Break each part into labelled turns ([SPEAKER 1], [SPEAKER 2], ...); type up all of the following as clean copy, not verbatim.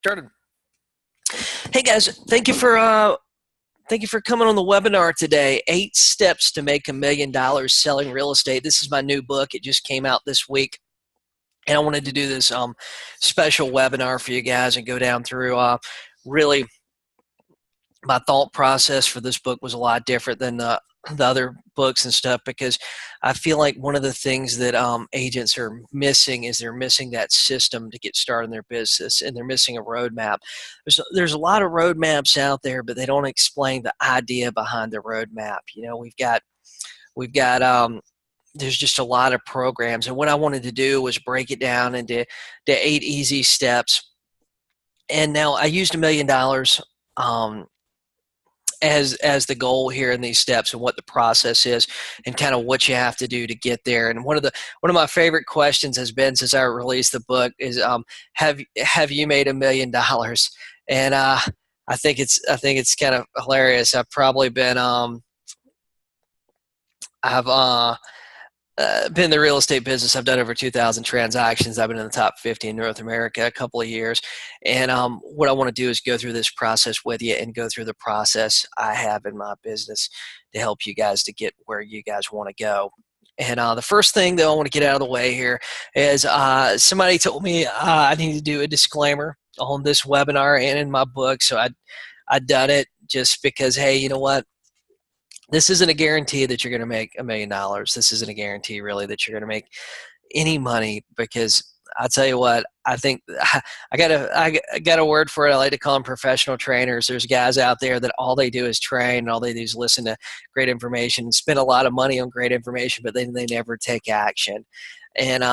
[SPEAKER 1] Started. Hey guys, thank you for coming on the webinar today. 8 steps to make $1 million selling real estate. This is my new book. It just came out this week, and I wanted to do this special webinar for you guys and go down through really my thought process for this book was a lot different than the other books and stuff, because I feel like one of the things that agents are missing is they're missing that system to get started in their business, and they're missing a roadmap. There's a lot of roadmaps out there, but they don't explain the idea behind the roadmap. You know, we've got there's just a lot of programs, and what I wanted to do was break it down into 8 easy steps. And now I used $1 million as the goal here in these steps, and what the process is, and kind of what you have to do to get there. And one of my favorite questions has been, since I released the book, is have you made $1 million? And I think it's kind of hilarious. I've probably been I've been in the real estate business. I've done over 2,000 transactions. I've been in the top 50 in North America a couple of years. And what I want to do is go through this process with you, and go through the process I have in my business to help you guys to get where you guys want to go. And the first thing that I want to get out of the way here is somebody told me I need to do a disclaimer on this webinar and in my book. So I done it just because, hey, you know what? This isn't a guarantee that you're going to make $1 million. This isn't a guarantee really that you're going to make any money, because I'll tell you what, I think I got a word for it. I like to call them professional trainers. There's guys out there that all they do is train, and all they do is listen to great information, spend a lot of money on great information, but then they never take action. And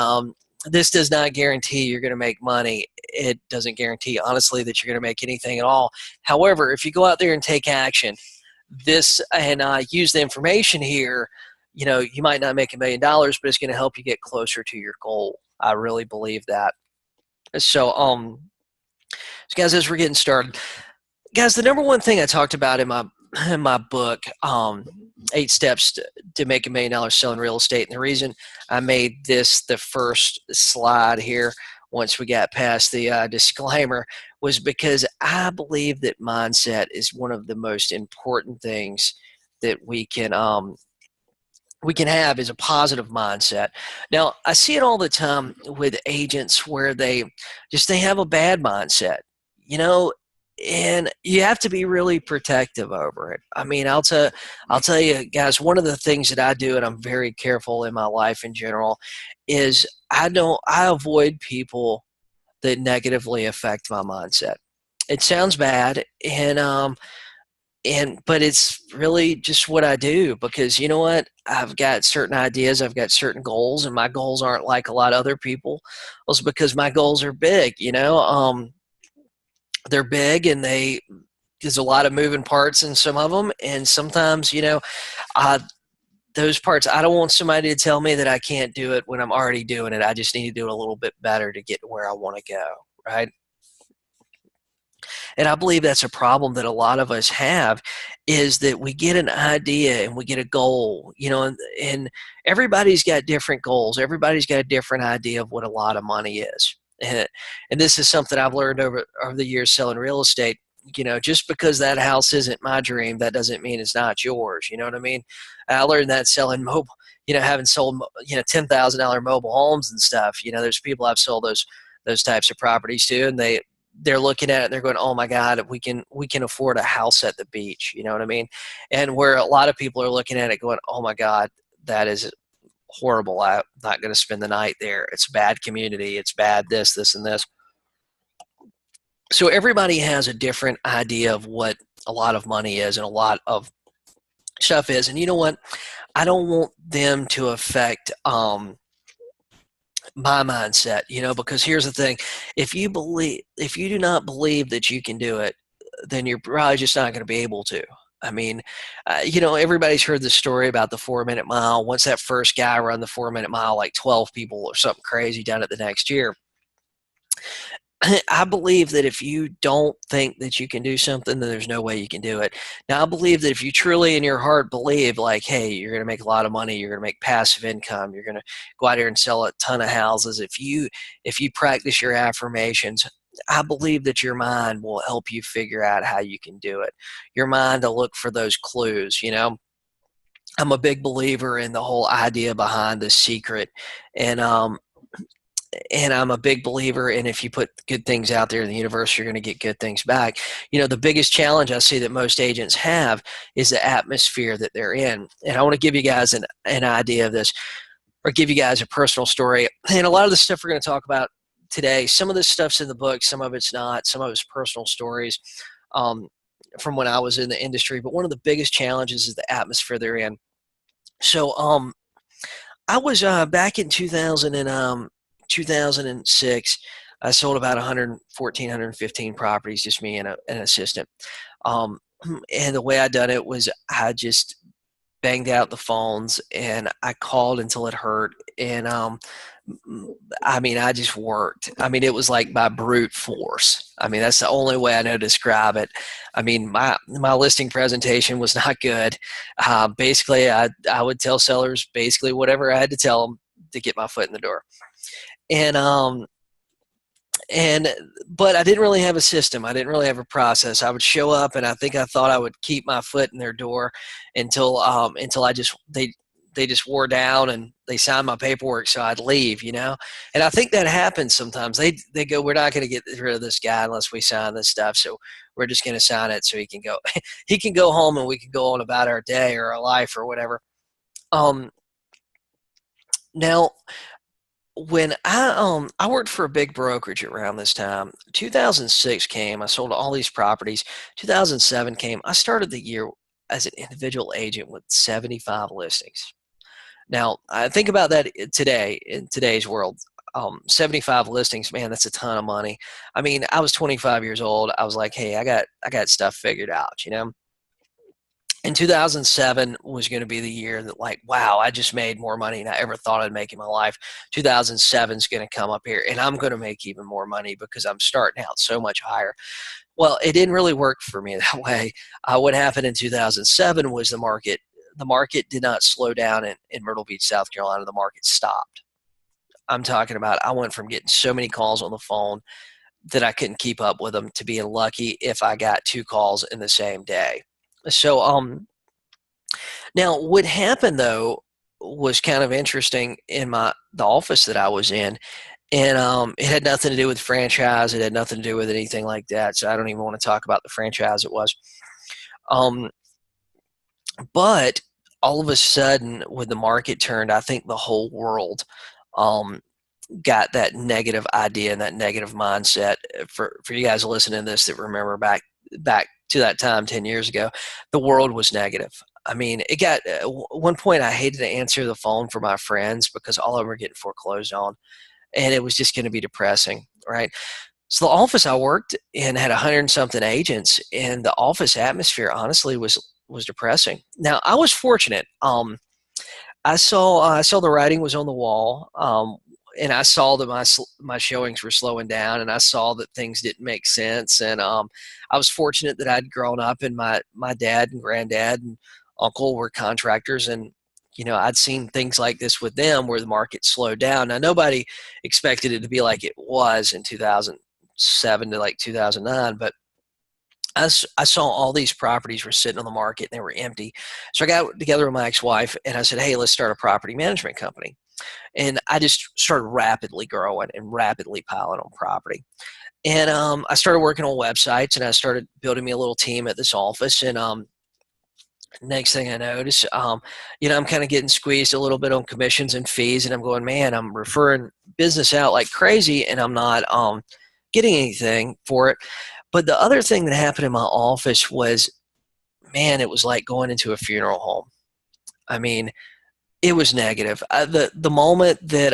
[SPEAKER 1] this does not guarantee you're going to make money. It doesn't guarantee, honestly, that you're going to make anything at all. However, if you go out there and take action, use the information here, you know, you might not make $1 million, but it's going to help you get closer to your goal. I really believe that. So guys, as we're getting started, guys, the number one thing I talked about in my book, 8 steps to make $1 million selling real estate, and the reason I made this the first slide here once we got past the disclaimer, was because I believe that mindset is one of the most important things that we can have, is a positive mindset. Now, I see it all the time with agents where they have a bad mindset, you know, and you have to be really protective over it. I mean, I'll tell you guys, one of the things that I do, and I'm very careful in my life in general, is I avoid people that negatively affect my mindset. It sounds bad, but it's really just what I do, because you know what? I've got certain ideas, I've got certain goals, and my goals aren't like a lot of other people. Also because my goals are big, you know. They're big, and there's a lot of moving parts in some of them, and sometimes, you know, those parts, I don't want somebody to tell me that I can't do it when I'm already doing it. I just need to do it a little bit better to get where I want to go, right? And I believe that's a problem that a lot of us have, is that we get an idea and we get a goal, you know, and everybody's got different goals. Everybody's got a different idea of what a lot of money is. And this is something I've learned over the years selling real estate. You know, just because that house isn't my dream, that doesn't mean it's not yours. You know what I mean? I learned that selling mobile, you know, having sold, you know, $10,000 mobile homes and stuff. You know, there's people I've sold those types of properties to, and they're looking at it and they're going, oh my God, we can afford a house at the beach. You know what I mean? And where a lot of people are looking at it going, oh my God, that is horrible. I'm not going to spend the night there. It's a bad community. It's bad this, and this. So everybody has a different idea of what a lot of money is and a lot of stuff is. And you know what? I don't want them to affect my mindset, you know, because here's the thing. If you do not believe that you can do it, then you're probably just not going to be able to. I mean, you know, everybody's heard the story about the 4-minute mile. Once that first guy ran the 4-minute mile, like 12 people or something crazy done it the next year. I believe that if you don't think that you can do something, then there's no way you can do it. Now, I believe that if you truly in your heart believe, like, hey, you're going to make a lot of money, you're going to make passive income, you're going to go out here and sell a ton of houses, if you practice your affirmations I believe that your mind will help you figure out how you can do it. Your mind will look for those clues, you know. I'm a big believer in the whole idea behind the secret, and I'm a big believer in if you put good things out there in the universe, you're going to get good things back. You know, the biggest challenge I see that most agents have is the atmosphere that they're in. And I want to give you guys an idea of this, or give you guys a personal story. And a lot of the stuff we're going to talk about today, some of this stuff's in the book, some of it's not, some of it's personal stories um, from when I was in the industry. But one of the biggest challenges is the atmosphere they're in. So I was back in 2006. I sold about 114, 115 properties, just me and an assistant. Um, and the way I done it was I just banged out the phones and I called until it hurt. And I mean, I just worked. I mean, it was like by brute force. I mean, that's the only way I know to describe it. I mean, my listing presentation was not good. Basically, I would tell sellers basically whatever I had to tell them to get my foot in the door. And and but I didn't really have a system. I didn't really have a process. I would show up, and I think I thought I would keep my foot in their door until I just they just wore down and they signed my paperwork, so I'd leave, you know. And I think that happens sometimes. They go, we're not going to get rid of this guy unless we sign this stuff, so we're just going to sign it so he can go he can go home and we can go on about our day or our life or whatever. Um, Now when I worked for a big brokerage around this time. 2006 came, I sold all these properties. 2007 came, I started the year as an individual agent with 75 listings. Now I think about that today in today's world. 75 listings, man, that's a ton of money. I mean, I was 25 years old. I was like, hey, I got stuff figured out, you know. And 2007 was going to be the year that, like, wow, I just made more money than I ever thought I'd make in my life. 2007 is going to come up here and I'm going to make even more money because I'm starting out so much higher. Well, it didn't really work for me that way. What happened in 2007 was the market did not slow down in Myrtle Beach, South Carolina. The market stopped. I'm talking about I went from getting so many calls on the phone that I couldn't keep up with them to being lucky if I got two calls in the same day. So now, what happened though was kind of interesting in the office that I was in, and it had nothing to do with franchise. It had nothing to do with anything like that. So I don't even want to talk about the franchise it was. Um, but all of a sudden, when the market turned, I think the whole world um, got that negative idea and that negative mindset. For you guys listening to this that remember back to that time 10 years ago, the world was negative. I mean, it got one point I hated to answer the phone for my friends because all of them were getting foreclosed on, and it was just going to be depressing, right? So the office I worked in had 100 and something agents, and the office atmosphere honestly was depressing. Now I was fortunate. I saw the writing was on the wall, and I saw that my showings were slowing down, and I saw that things didn't make sense. And I was fortunate that I'd grown up, and my dad and granddad and uncle were contractors, and you know I'd seen things like this with them where the market slowed down. Now nobody expected it to be like it was in 2007 to like 2009, but I saw all these properties were sitting on the market and they were empty. So I got together with my ex-wife and I said, hey, let's start a property management company. And I just started rapidly growing and rapidly piling on property. And I started working on websites and I started building me a little team at this office. And next thing I noticed, I'm kind of getting squeezed a little bit on commissions and fees. And I'm going, man, I'm referring business out like crazy and I'm not getting anything for it. But the other thing that happened in my office was, man, it was like going into a funeral home. I mean, it was negative. The moment that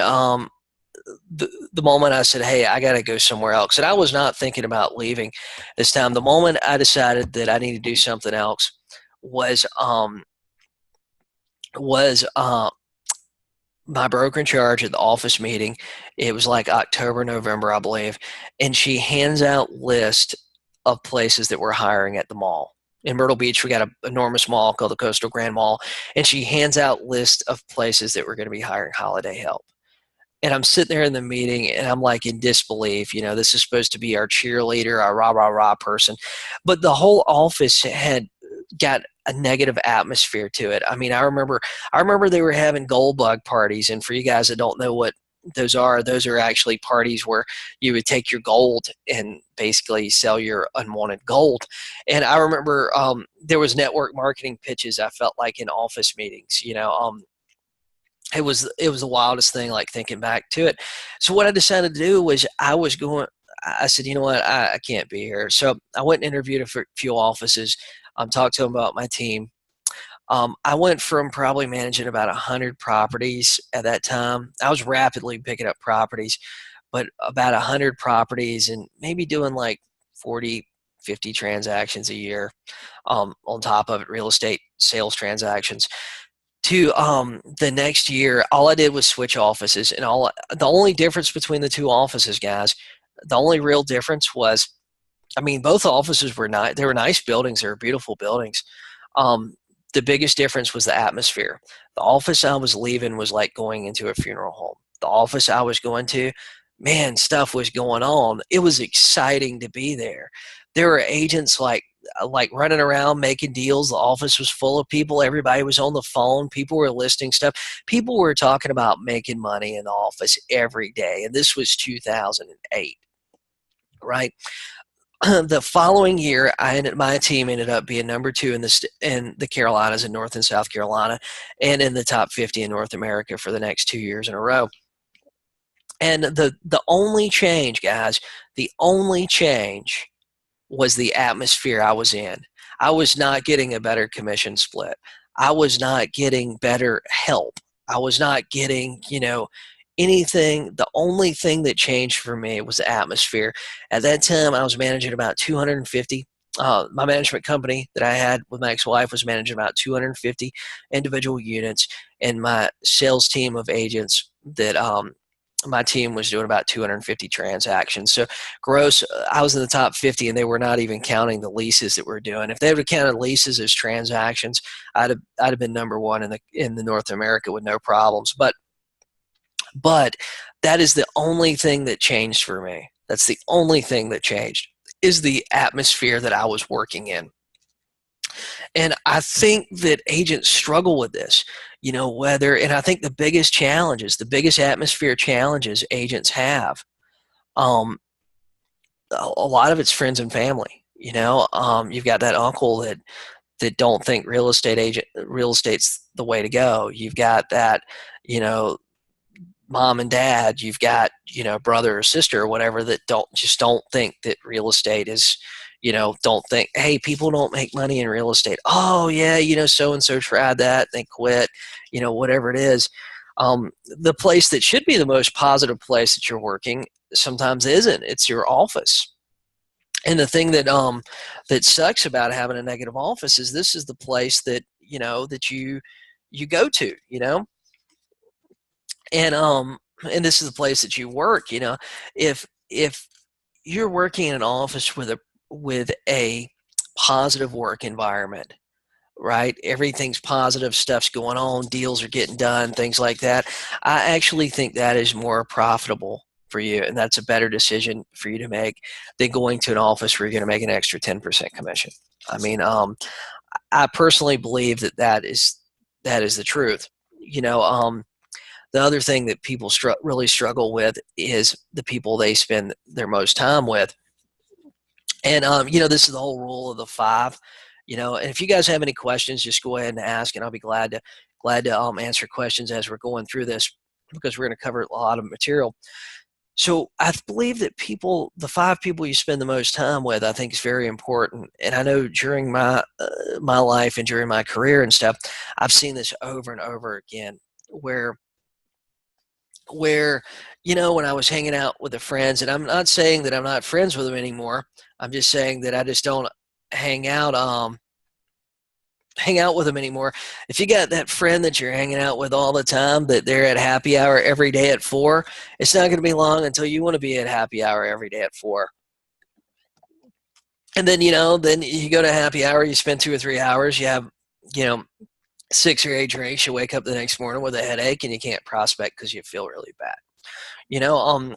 [SPEAKER 1] the moment I said, "Hey, I got to go somewhere else," and I was not thinking about leaving this time. The moment I decided that I need to do something else was was my broker in charge at the office meeting. It was like October, November, I believe, and she hands out lists of places that we're hiring at the mall. In Myrtle Beach, we got an enormous mall called the Coastal Grand Mall, and she hands out lists of places that we're going to be hiring holiday help. And I'm sitting there in the meeting and I'm like in disbelief. This is supposed to be our cheerleader, our rah, rah, rah person. But the whole office had got a negative atmosphere to it. I mean, I remember they were having gold bug parties. And for you guys that don't know what those are actually parties where you would take your gold and basically sell your unwanted gold. And I remember there was network marketing pitches, I felt like, in office meetings. It was the wildest thing, like thinking back to it. So what I decided to do was I said, you know what, I can't be here. So I went and interviewed a few offices, talked to them about my team. I went from probably managing about 100 properties at that time. I was rapidly picking up properties, but about 100 properties and maybe doing like 40, 50 transactions a year, on top of it, real estate sales transactions. To the next year, all I did was switch offices, and the only difference between the two offices, guys, the only real difference was, I mean, both offices were nice. They were nice buildings. They were beautiful buildings. Um, the biggest difference was the atmosphere. The office I was leaving was like going into a funeral home. The office I was going to, man, stuff was going on. It was exciting to be there. There were agents like running around making deals. The office was full of people. Everybody was on the phone. People were listing stuff. People were talking about making money in the office every day. And this was 2008, right? The following year, my team ended up being number 2 in the Carolinas, in North and South Carolina, and in the top 50 in North America for the next 2 years in a row. And the only change, guys, the only change was the atmosphere I was in. I was not getting a better commission split. I was not getting better help. I was not getting, anything. The only thing that changed for me was the atmosphere. At that time, I was managing about 250. My management company that I had with my ex-wife was managing about 250 individual units, and my sales team of agents that my team was doing about 250 transactions. So gross, I was in the top 50, and they were not even counting the leases that we're doing. If they would have counted leases as transactions, I'd have been number 1 in the North America with no problems. But that is the only thing that changed for me. That's the only thing that changed, is the atmosphere that I was working in. And I think that agents struggle with this, and I think the biggest atmosphere challenges agents have, um, a lot of it's friends and family. You've got that uncle that don't think real estate's the way to go. You've got that, mom and dad. You've got, brother or sister or whatever that don't think that real estate is, don't think, hey, people don't make money in real estate. Oh yeah, so and so tried that, they quit, whatever it is. The place that should be the most positive place that you're working sometimes isn't. It's your office. And the thing that sucks about having a negative office is this is the place that you go to, and this is the place that you work. If you're working in an office with a positive work environment, right? Everything's positive, stuff's going on, deals are getting done, things like that. I actually think that is more profitable for you, and that's a better decision for you to make than going to an office where you're going to make an extra 10% commission. I mean, I personally believe that is the truth. The other thing that people really struggle with is the people they spend their most time with. And, this is the whole rule of the 5, and if you guys have any questions, just go ahead and ask, and I'll be glad to answer questions as we're going through this, because we're going to cover a lot of material. So I believe that the 5 people you spend the most time with, I think is very important. And I know during my life and during my career and stuff, I've seen this over and over again, where when I was hanging out with the friends, and I'm not saying that I'm not friends with them anymore. I'm just saying that I just don't hang out with them anymore. If you got that friend that you're hanging out with all the time, that they're at happy hour every day at 4, it's not going to be long until you want to be at happy hour every day at 4. And then, then you go to happy hour, you spend 2 or 3 hours, you have, 6 or 8 drinks, you wake up the next morning with a headache, and you can't prospect because you feel really bad. You know,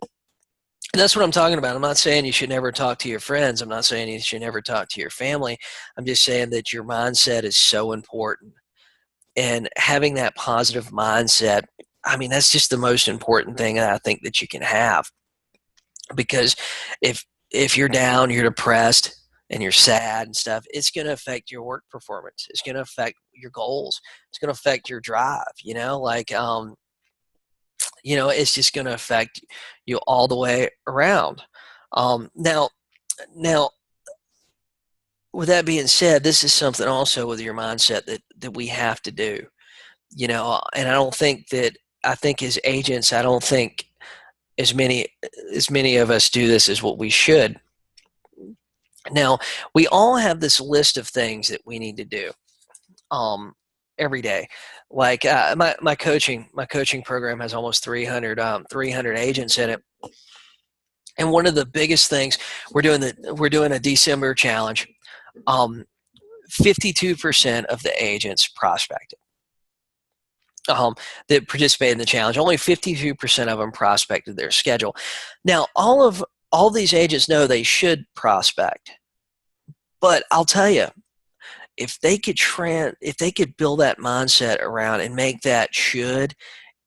[SPEAKER 1] that's what I'm talking about. I'm not saying you should never talk to your friends. I'm not saying you should never talk to your family. I'm just saying that your mindset is so important. And having that positive mindset, I mean, that's just the most important thing that I think that you can have. Because if you're down, you're depressed, and you're sad and stuff, it's going to affect your work performance. It's going to affect your goals. It's going to affect your drive. It's just going to affect you all the way around. Now, with that being said, this is something also with your mindset that we have to do. And I don't think that I think as agents, I don't think as many of us do this as what we should. Now, we all have this list of things that we need to do every day. Like my coaching program has almost 300 agents in it. And one of the biggest things we're doing a December challenge. 52% of the agents prospected that participated in the challenge. Only 52% of them prospected their schedule. Now, all these agents know they should prospect, but I'll tell you, if they could build that mindset around and make that should,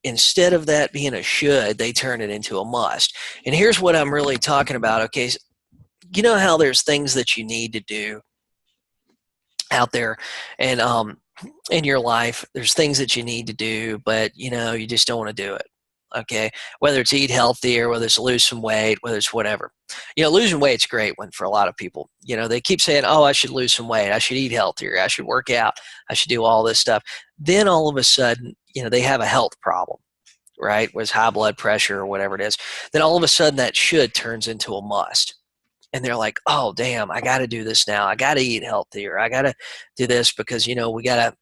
[SPEAKER 1] instead of that being a should, they turn it into a must. And here's what I'm really talking about. Okay, so you know how there's things that you need to do out there, and in your life, there's things that you need to do, but you just don't want to do it. Okay, whether it's eat healthy or whether it's lose some weight, whether it's whatever. Losing weight's a great one for a lot of people. They keep saying, "Oh, I should lose some weight. I should eat healthier. I should work out. I should do all this stuff." Then all of a sudden, they have a health problem, right? With high blood pressure or whatever it is. Then all of a sudden, that should turns into a must. And they're like, "Oh, damn, I got to do this now. I got to eat healthier. I got to do this because, we got to,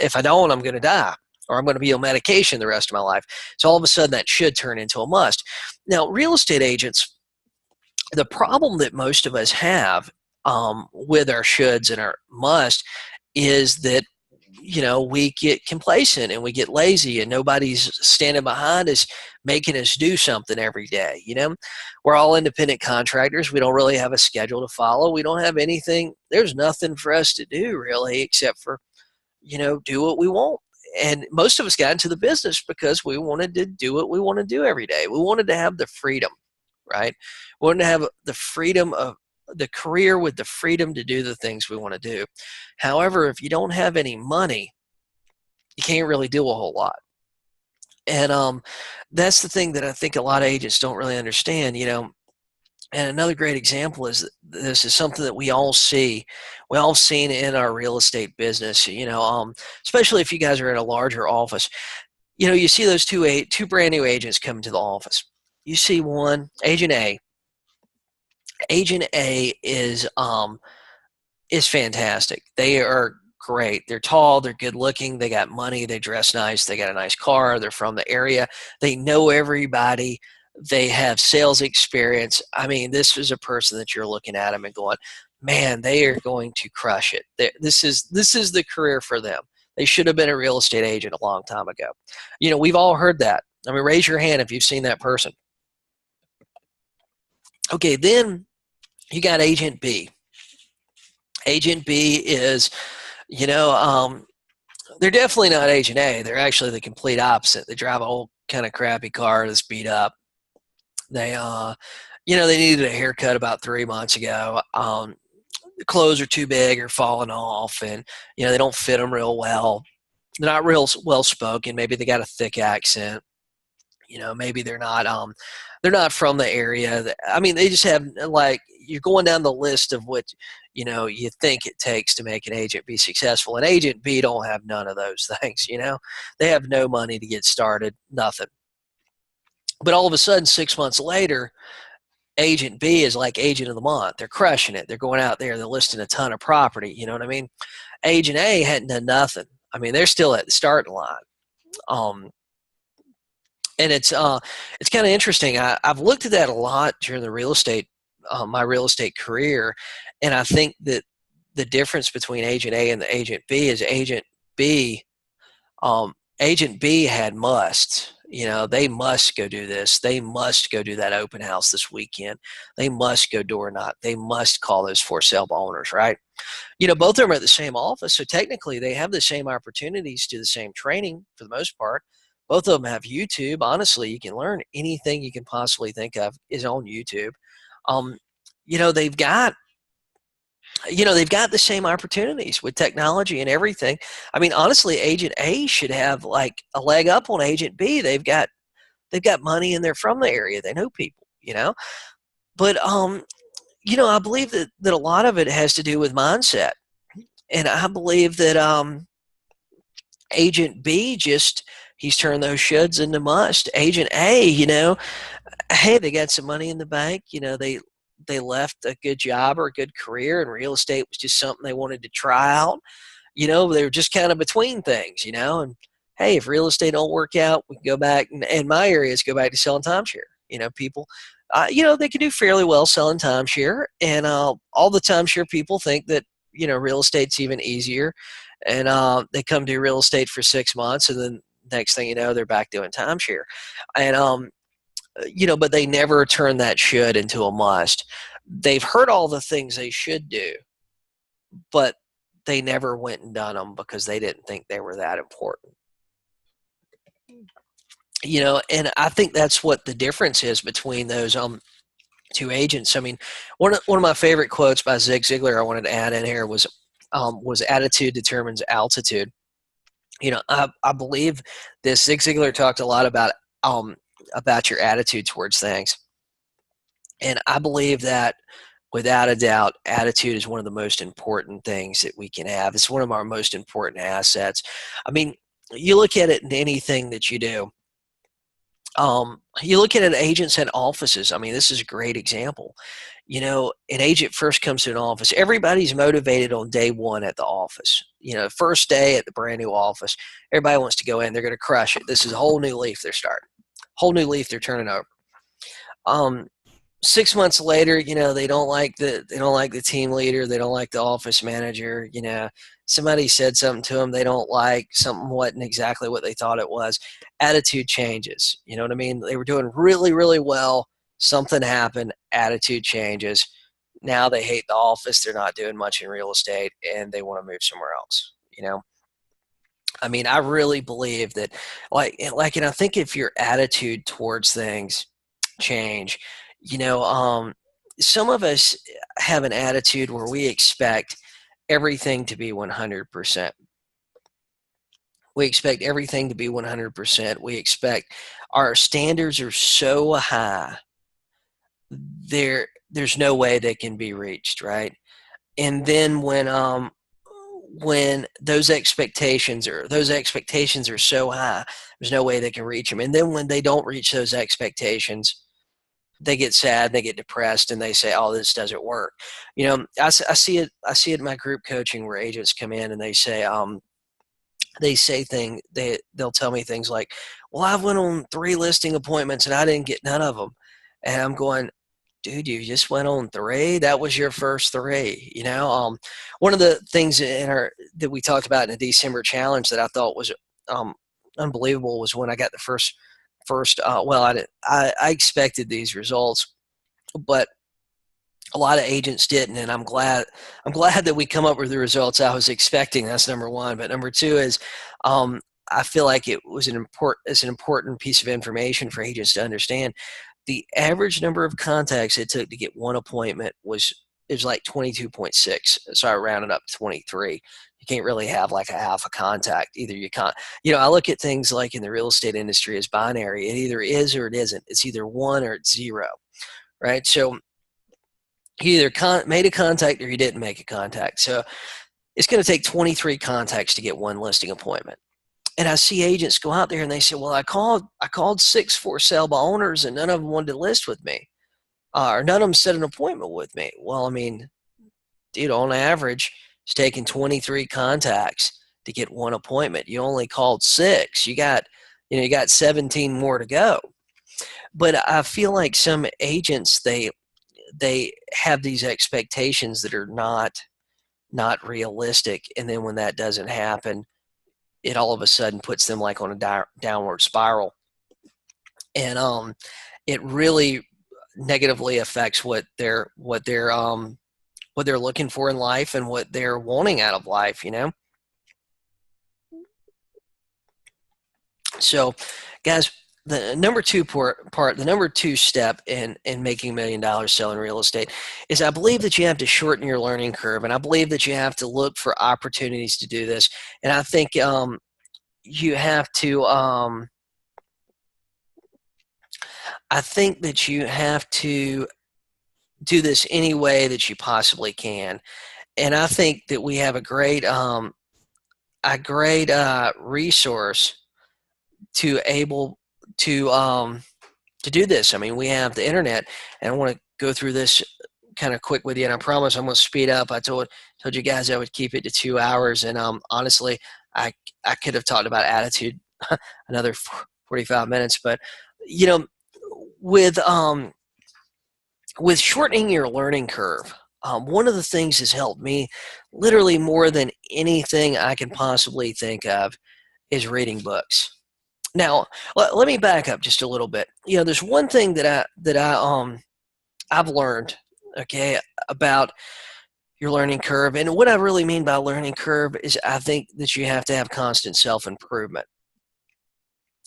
[SPEAKER 1] if I don't, I'm going to die, or I'm going to be on medication the rest of my life." So all of a sudden that should turn into a must. Now, real estate agents, the problem that most of us have with our shoulds and our must is that we get complacent and we get lazy, and nobody's standing behind us making us do something every day. We're all independent contractors. We don't really have a schedule to follow. We don't have anything. There's nothing for us to do really, except for do what we want. And most of us got into the business because we wanted to do what we want to do every day. We wanted to have the freedom, right? We wanted to have the freedom of the career with the freedom to do the things we want to do. However, if you don't have any money, you can't really do a whole lot. And that's the thing that I think a lot of agents don't really understand. And another great example is this is something that we all see. We all seen in our real estate business. Especially if you guys are in a larger office. You see those two brand new agents come to the office. You see one, Agent A. Agent A is fantastic. They are great. They're tall, they're good looking, they got money, they dress nice, they got a nice car, they're from the area, they know everybody, they have sales experience. I mean, this is a person that you're looking at them and going, man, they are going to crush it. This is the career for them. They should have been a real estate agent a long time ago. We've all heard that. I mean, raise your hand if you've seen that person. Okay, then you got Agent B. Agent B is, they're definitely not Agent A. They're actually the complete opposite. They drive a old kind of crappy car that's beat up. They, they needed a haircut about 3 months ago. The clothes are too big or falling off, and they don't fit them real well. They're not real well spoken. Maybe they got a thick accent. Maybe they're not from the area. I mean, they just have, like, you're going down the list of what you think it takes to make an agent be successful. And Agent B don't have none of those things. They have no money to get started, nothing. But all of a sudden, 6 months later, Agent B is like agent of the month. They're crushing it. They're going out there. They're listing a ton of property. You know what I mean? Agent A hadn't done nothing. I mean, they're still at the starting line. And it's kind of interesting. I've looked at that a lot during the my real estate career, and I think that the difference between Agent A and the Agent B is Agent B Agent B had must. They must go do this. They must go do that open house this weekend. They must go door knock. They must call those for sale by owners, right? Both of them are at the same office, so technically they have the same opportunities to the same training for the most part. Both of them have YouTube. Honestly, you can learn anything you can possibly think of is on YouTube. Um, you know, they've got they've got the same opportunities with technology and everything. I mean, honestly, Agent A should have like a leg up on Agent B. They've got money and they're from the area. They know people. But I believe that a lot of it has to do with mindset. And I believe that Agent B he's turned those shoulds into must. Agent A, hey, they got some money in the bank. They left a good job or a good career, and real estate was just something they wanted to try out. They were just kind of between things. And hey, if real estate don't work out, we can go back. And my areas go back to selling timeshare. People, they can do fairly well selling timeshare, and all the timeshare people think that real estate's even easier, and they come do real estate for 6 months, and then next thing you know, they're back doing timeshare, and but they never turn that should into a must. They've heard all the things they should do, but they never went and done them because they didn't think they were that important. And I think that's what the difference is between those two agents. I mean, one of my favorite quotes by Zig Ziglar I wanted to add in here was attitude determines altitude. I believe this. Zig Ziglar talked a lot about your attitude towards things, and I believe that without a doubt, attitude is one of the most important things that we can have. It's one of our most important assets. I mean, you look at it in anything that you do. You look at an agents and offices. I mean, this is a great example. An agent first comes to an office. Everybody's motivated on day one at the office. First day at the brand new office. Everybody wants to go in. They're going to crush it. This is a whole new leaf they're starting. Whole new leaf they're turning over. 6 months later, they don't like the team leader. They don't like the office manager. Somebody said something to them they don't like. Something wasn't exactly what they thought it was. Attitude changes. You know what I mean? They were doing really, really well. Something happened. Attitude changes. Now they hate the office. They're not doing much in real estate, and they want to move somewhere else. I mean, I really believe that, and I think if your attitude towards things change, some of us have an attitude where we expect everything to be 100%. We expect everything to be 100%. We expect our standards are so high, there's no way they can be reached, right? And then when those expectations are so high, there's no way they can reach them. And then when they don't reach those expectations, they get sad, they get depressed, and they say, "Oh, this doesn't work." I see it in my group coaching where agents come in and they say they'll tell me things like, "Well, I went on 3 listing appointments and I didn't get none of them," and I'm going, dude, you just went on 3. That was your first 3. One of the things that we talked about in the December challenge that I thought was unbelievable was when I got the first. I expected these results, but a lot of agents didn't, and I'm glad that we come up with the results I was expecting. That's number one. But number two is, I feel like it's an important piece of information for agents to understand. The average number of contacts it took to get one appointment was like 22.6. So I rounded up to 23. You can't really have like a half a contact. Either you can't, I look at things like in the real estate industry as binary. It either is or it isn't. It's either 1 or it's 0, right? So you either made a contact or you didn't make a contact. So it's going to take 23 contacts to get one listing appointment. And I see agents go out there and they say, well, I called 6 for sale by owners and none of them wanted to list with me. Or none of them set an appointment with me. Well, I mean, dude, on average, it's taking 23 contacts to get one appointment. You only called 6. You got 17 more to go. But I feel like some agents, they have these expectations that are not realistic. And then when that doesn't happen, it all of a sudden puts them like on a downward spiral. And it really negatively affects what they're looking for in life and what they're wanting out of life, you know? So, guys, the number two the number two step in making $1 million selling real estate is I believe that you have to shorten your learning curve, and I believe that you have to look for opportunities to do this. And I think you have to. I think that you have to do this any way that you possibly can. And I think that we have a great resource to able to do this. I mean, we have the internet, and I want to go through this kind of quick with you. And I promise I'm going to speed up. I told you guys I would keep it to 2 hours, and honestly, I could have talked about attitude another 45 minutes, but you know, with shortening your learning curve, one of the things has helped me literally more than anything I can possibly think of is reading books. Now, let me back up just a little bit. You know, there's one thing I've learned, okay, about your learning curve, and what I really mean by learning curve is I think that you have to have constant self-improvement.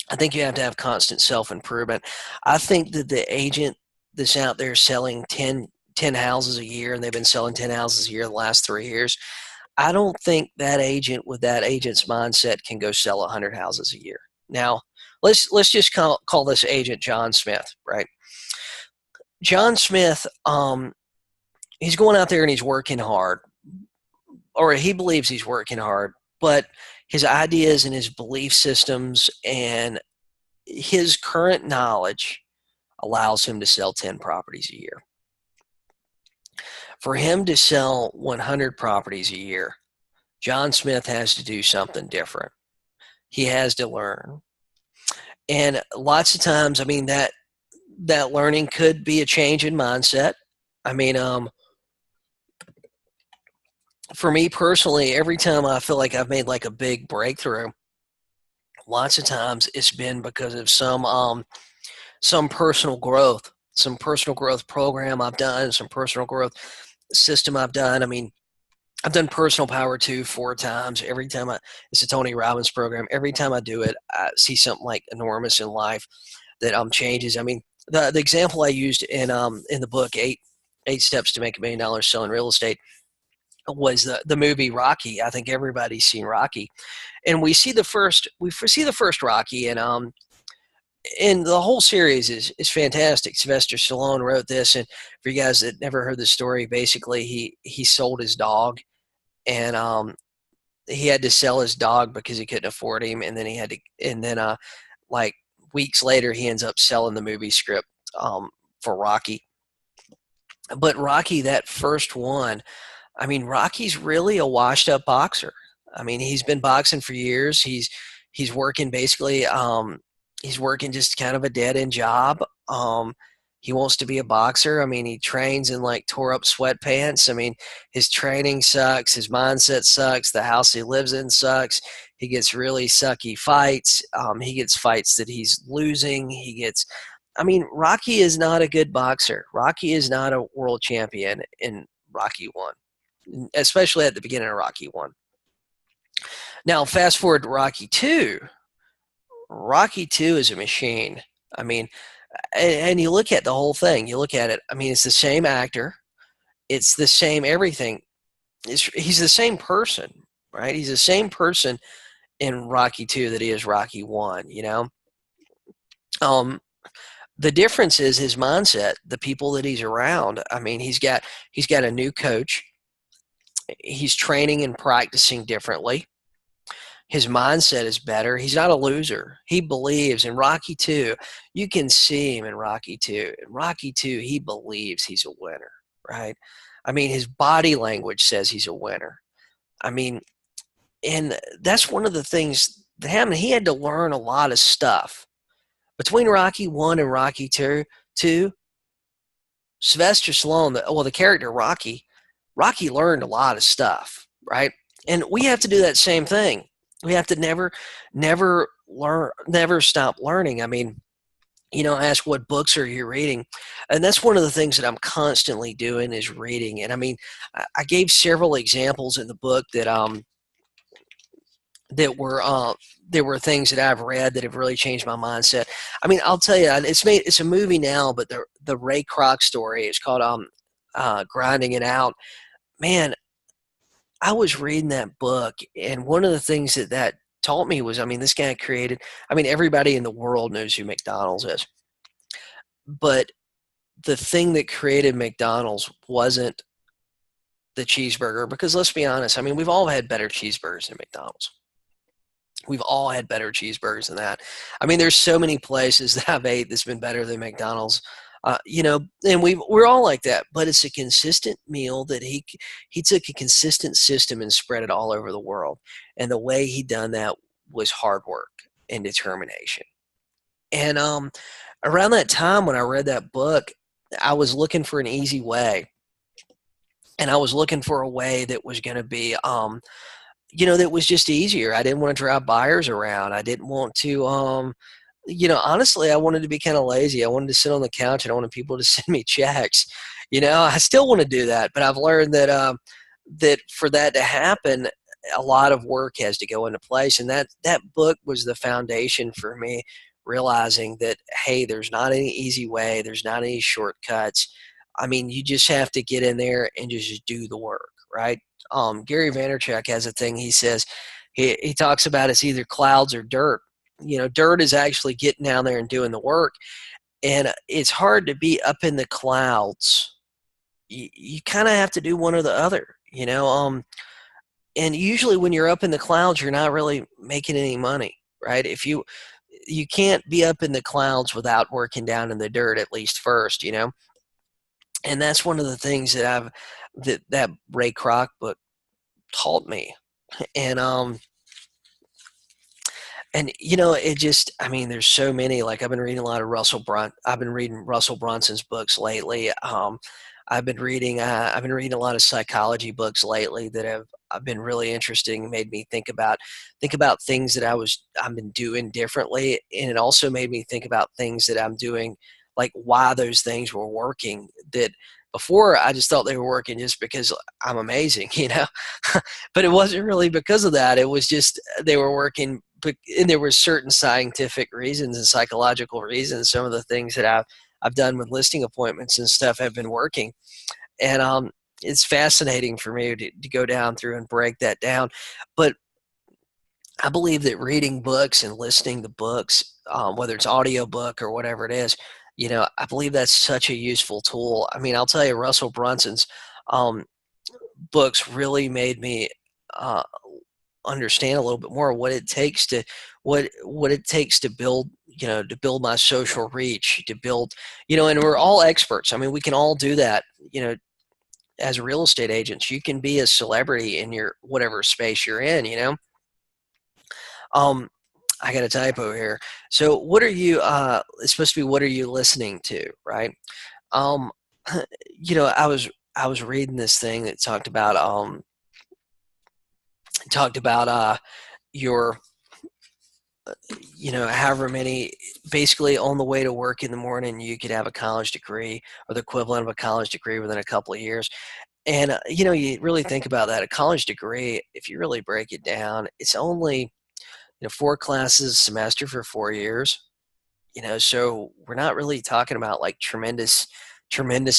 [SPEAKER 1] I think you have to have constant self-improvement. I think that the agent that's out there selling 10 houses a year, and they've been selling 10 houses a year the last 3 years, I don't think that agent with that agent's mindset can go sell 100 houses a year. Now, let's just call this agent John Smith, right? John Smith, he's going out there and he's working hard, or he believes he's working hard, but his ideas and his belief systems and his current knowledge allows him to sell 10 properties a year. For him to sell 100 properties a year, John Smith has to do something different. He has to learn. And lots of times, I mean, that learning could be a change in mindset. I mean, for me personally, every time I feel like I've made like a big breakthrough, lots of times it's been because of some personal growth, program I've done, some personal growth system I've done. I mean, I've done Personal Power 2 4 times. Every time it's a Tony Robbins program. Every time I do it, I see something like enormous in life that changes. I mean, the example I used in the book, eight Steps to Make $1 Million Selling Real Estate, was the movie Rocky. I think everybody's seen Rocky, and we see the first Rocky, and the whole series is fantastic. Sylvester Stallone wrote this, and for you guys that never heard the story, basically he sold his dog, and he had to sell his dog because he couldn't afford him, and then like weeks later he ends up selling the movie script for Rocky. But Rocky, that first one, I mean, Rocky's really a washed up boxer. I mean, he's been boxing for years. He's working basically. He's working just kind of a dead end job. He wants to be a boxer. I mean, he trains in like tore up sweatpants. I mean, his training sucks. His mindset sucks. The house he lives in sucks. He gets really sucky fights. He gets fights that he's losing. I mean, Rocky is not a good boxer. Rocky is not a world champion in Rocky 1, especially at the beginning of Rocky 1. Now, fast forward to Rocky 2. Rocky 2 is a machine. I mean, and you look at the whole thing. You look at it. I mean, it's the same actor. It's the same everything. He's the same person, right? He's the same person in Rocky 2 that he is Rocky 1, you know? The difference is his mindset, the people that he's around. I mean, he's got a new coach. He's training and practicing differently. His mindset is better. He's not a loser. He believes in Rocky 2. You can see him in Rocky 2. In Rocky 2, he believes he's a winner, right? I mean, his body language says he's a winner. I mean, and that's one of the things that happened. He had to learn a lot of stuff. Between Rocky 1 and Rocky 2, Sylvester Stallone, the character Rocky learned a lot of stuff, right? And we have to do that same thing. We have to never learn, never stop learning. I mean, ask what books are you reading, and that's one of the things that I'm constantly doing is reading. And I mean, I gave several examples in the book that were there were things that I've read that have really changed my mindset. I mean, I'll tell you, it's a movie now, but the Ray Kroc story, it's called Grinding It Out. Man, I was reading that book, and one of the things that taught me was, I mean, this guy created. I mean, everybody in the world knows who McDonald's is, but the thing that created McDonald's wasn't the cheeseburger, because let's be honest, I mean, we've all had better cheeseburgers than McDonald's. We've all had better cheeseburgers than that. I mean, there's so many places that I've ate that's been better than McDonald's. And we're all like that. But it's a consistent meal that he took a consistent system and spread it all over the world. And the way he done that was hard work and determination. And around that time when I read that book, I was looking for an easy way, and I was looking for a way that was going to be that was just easier. I didn't want to drive buyers around. I didn't want to, honestly, I wanted to be kind of lazy. I wanted to sit on the couch and I wanted people to send me checks. I still want to do that, but I've learned that for that to happen, a lot of work has to go into place. And that book was the foundation for me realizing that, hey, there's not any easy way. There's not any shortcuts. I mean, you just have to get in there and just do the work, right? Gary Vaynerchuk has a thing he says. He talks about it's either clouds or dirt. Dirt is actually getting down there and doing the work, and it's hard to be up in the clouds. You kind of have to do one or the other. And usually when you're up in the clouds, you're not really making any money, right? If you can't be up in the clouds without working down in the dirt at least first. And that's one of the things that Ray Kroc book taught me. And it just, I mean, there's so many. Like, I've been reading a lot of I've been reading Russell Brunson's books lately. I've been reading a lot of psychology books lately that have been really interesting, made me think about things that I've been doing differently, and it also made me think about things that I'm doing, like why those things were working. That before I just thought they were working just because I'm amazing, but it wasn't really because of that. It was just they were working, and there were certain scientific reasons and psychological reasons. Some of the things that I've done with listing appointments and stuff have been working. And it's fascinating for me to go down through and break that down. But I believe that reading books and listening to books, whether it's audiobook or whatever it is, I believe that's such a useful tool. I mean, I'll tell you, Russell Brunson's um, books really made me uh, understand a little bit more what it takes to what it takes to build my social reach, to build, and we're all experts. I mean, we can all do that. As real estate agents, you can be a celebrity in your whatever space you're in. um I got a typo here. So what are you it's supposed to be what are you listening to, right? um I was reading this thing that talked about your however many, basically on the way to work in the morning, you could have a college degree or the equivalent of a college degree within a couple of years. And, you really think about that. A college degree, if you really break it down, it's only, 4 classes a semester for 4 years. So we're not really talking about like tremendous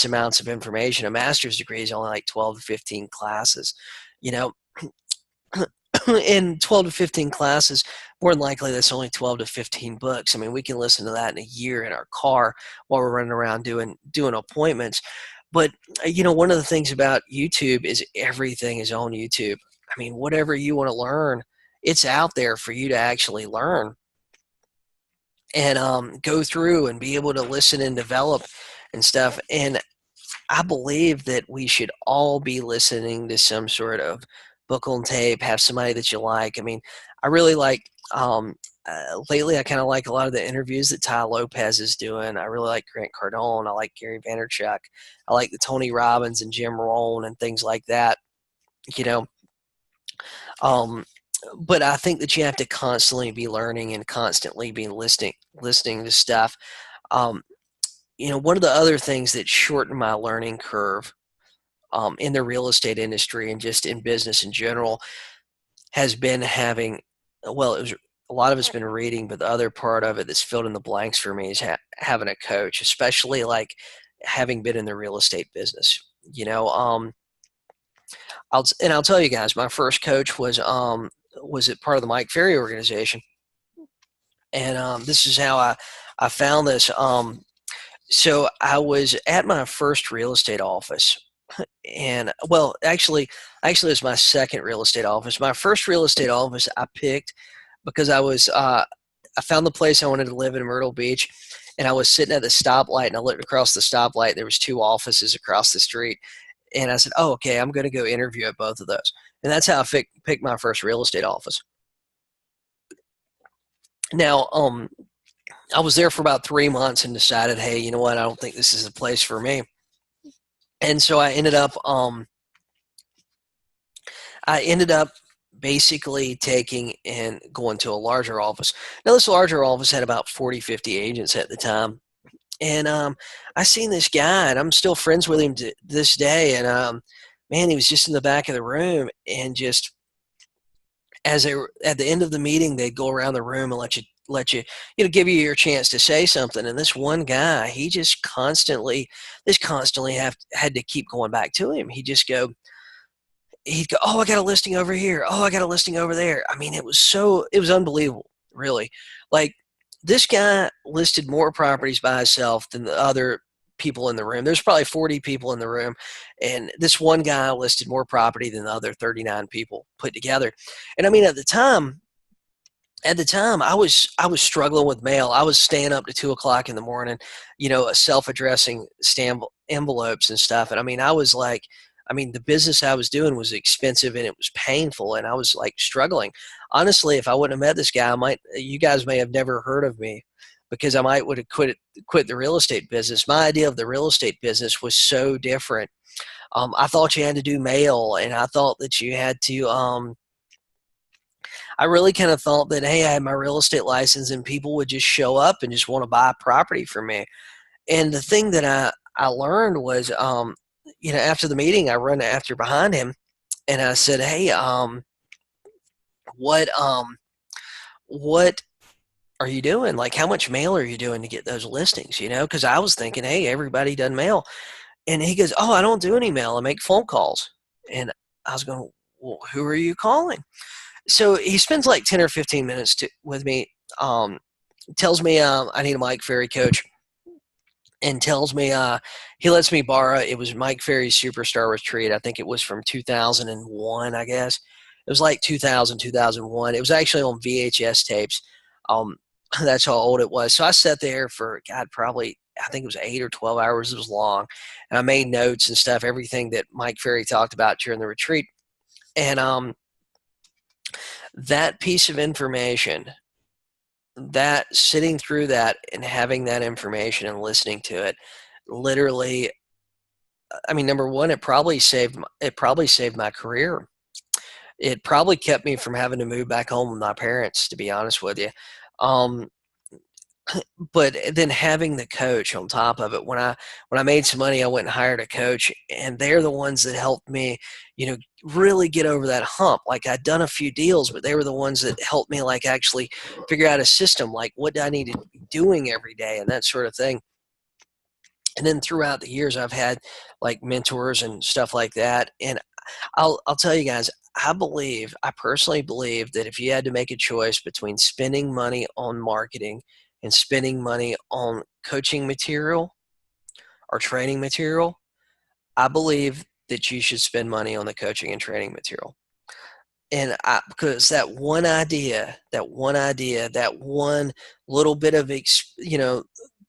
[SPEAKER 1] amounts of information. A master's degree is only like 12 to 15 classes, you know, in 12 to 15 classes, more than likely that's only 12 to 15 books. I mean, we can listen to that in a year in our car while we're running around doing appointments. But one of the things about YouTube is everything is on YouTube. I mean, whatever you want to learn, it's out there for you to actually learn and go through and be able to listen and develop and stuff. And I believe that we should all be listening to some sort of book on tape, have somebody that you like. I mean, I really like, lately I kind of like a lot of the interviews that Ty Lopez is doing. I really like Grant Cardone. I like Gary Vaynerchuk. I like the Tony Robbins and Jim Rohn and things like that. You know, um, but I think that you have to constantly be learning and constantly be listening to stuff. Um, one of the other things that shortened my learning curve in the real estate industry and just in business in general has been having, well, it was a lot of it's been reading, but the other part of it that's filled in the blanks for me is having a coach, especially like having been in the real estate business. You know, I'll tell you guys, my first coach was it part of the Mike Ferry organization, and this is how I found this. So I was at my first real estate office, and well, actually, it's my second real estate office. My first real estate office I picked because I found the place I wanted to live in Myrtle Beach, and I was sitting at the stoplight, and I looked across the stoplight. There was two offices across the street, and I said, "Oh, okay, I'm going to go interview at both of those." And that's how I picked my first real estate office. Now, I was there for about 3 months and decided, hey, you know what? I don't think this is a place for me. And so I ended up basically taking and going to a larger office. Now, this larger office had about 40, 50 agents at the time. And I seen this guy, and I'm still friends with him to this day. And man, he was just in the back of the room, and just as they were at the end of the meeting, they'd go around the room and give you your chance to say something. And this one guy, he just constantly had to keep going back to him. He'd go, oh, I got a listing over here. Oh, I got a listing over there. I mean, it was unbelievable, really. Like, this guy listed more properties by himself than the other people in the room. There's probably 40 people in the room, and this one guy listed more property than the other 39 people put together. And I mean, at the time, I was struggling with mail. I was staying up to 2 o'clock in the morning, self-addressing stamp envelopes and stuff. And I mean, the business I was doing was expensive and it was painful, and I was like struggling. Honestly, if I wouldn't have met this guy, you guys may have never heard of me, because I might would have quit the real estate business. My idea of the real estate business was so different. I thought you had to do mail, and I thought that you had to. I really kind of thought that, hey, I had my real estate license and people would just show up and just want to buy property from me. And the thing that I learned was, after the meeting, I run after behind him, and I said, hey, what what are you doing? Like, how much mail are you doing to get those listings? Because I was thinking, hey, everybody does mail. And he goes, oh, I don't do any mail. I make phone calls. And I was going, well, who are you calling? So he spends like 10 or 15 minutes with me, tells me I need a Mike Ferry coach, and tells me he lets me borrow. It was Mike Ferry's Superstar Retreat. I think it was from 2001, I guess. It was like 2000, 2001. It was actually on VHS tapes. Um, that's how old it was. So I sat there for, God, probably, I think it was 8 or 12 hours. It was long. And I made notes and stuff, everything that Mike Ferry talked about during the retreat. And that piece of information, that sitting through that and having that information and listening to it, literally, I mean, number one, it probably saved my career. It probably kept me from having to move back home with my parents, to be honest with you. Um, but then having the coach on top of it, when I made some money, I went and hired a coach, and they're the ones that helped me, really get over that hump. Like, I'd done a few deals, but they were the ones that helped me, like, actually figure out a system, like what do I need to be doing every day and that sort of thing. And then throughout the years, I've had like mentors and stuff like that. And I'll tell you guys, I personally believe that if you had to make a choice between spending money on marketing and spending money on coaching material or training material, I believe that you should spend money on the coaching and training material. Because that one little bit of,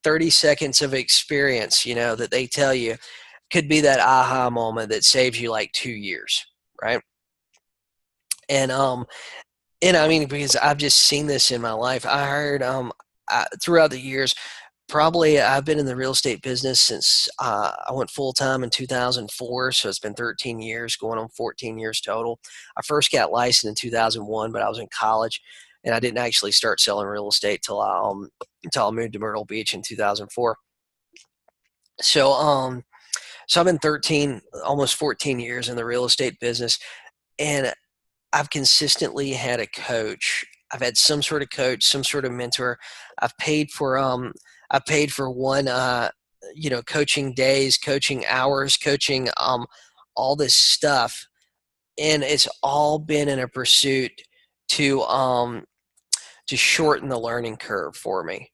[SPEAKER 1] 30 seconds of experience, that they tell you could be that aha moment that saves you like 2 years, right? And I mean, because I've just seen this in my life. Throughout the years, Probably I've been in the real estate business since I went full time in 2004, so it's been 13 years, going on 14 years total. I first got licensed in 2001, but I was in college, and I didn't actually start selling real estate until I moved to Myrtle Beach in 2004. So so I've been 13, almost 14 years in the real estate business, and I've consistently had a coach. I've had some sort of coach, some sort of mentor. I've paid for I paid for one coaching days, coaching hours, coaching all this stuff, and it's all been in a pursuit to um to shorten the learning curve for me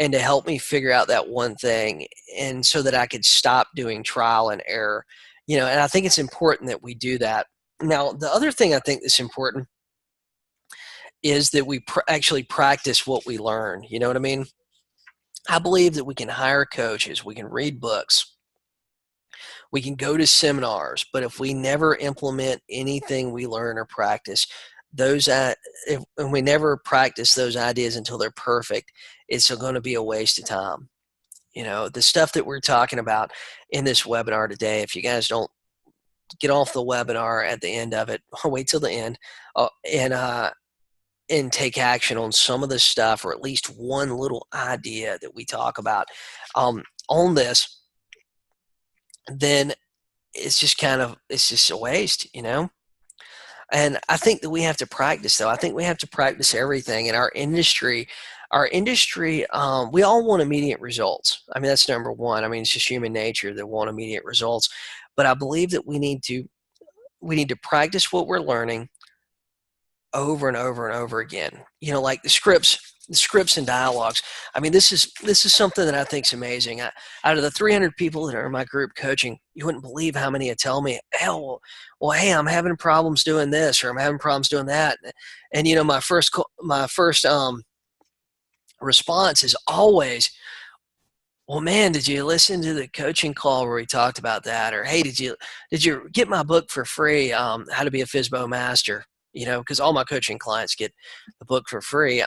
[SPEAKER 1] and to help me figure out that one thing, and so that I could stop doing trial and error. And I think it's important that we do that. Now, the other thing I think that's important is that we actually practice what we learn. You know what I mean? I believe that we can hire coaches, we can read books, we can go to seminars, but if we never implement anything we learn or practice, and we never practice those ideas until they're perfect, it's going to be a waste of time. The stuff that we're talking about in this webinar today, if you guys don't get off the webinar at the end of it, wait till the end, and take action on some of the stuff, or at least one little idea that we talk about on this, then it's just a waste. And I think that we have to practice, though. I think we have to practice everything in our industry. We all want immediate results. I mean, that's number one. I mean, it's just human nature that want immediate results. But I believe that we need to practice what we're learning over and over and over again. Like the scripts and dialogues. I mean, this is something that I think is amazing. Out of the 300 people that are in my group coaching, you wouldn't believe how many tell me, "Hell, well, hey, I'm having problems doing this, or I'm having problems doing that." And my first response is always, "Well, man, did you listen to the coaching call where we talked about that?" Or, "Hey, did you get my book for free? How to Be a FSBO Master?" Because all my coaching clients get the book for free.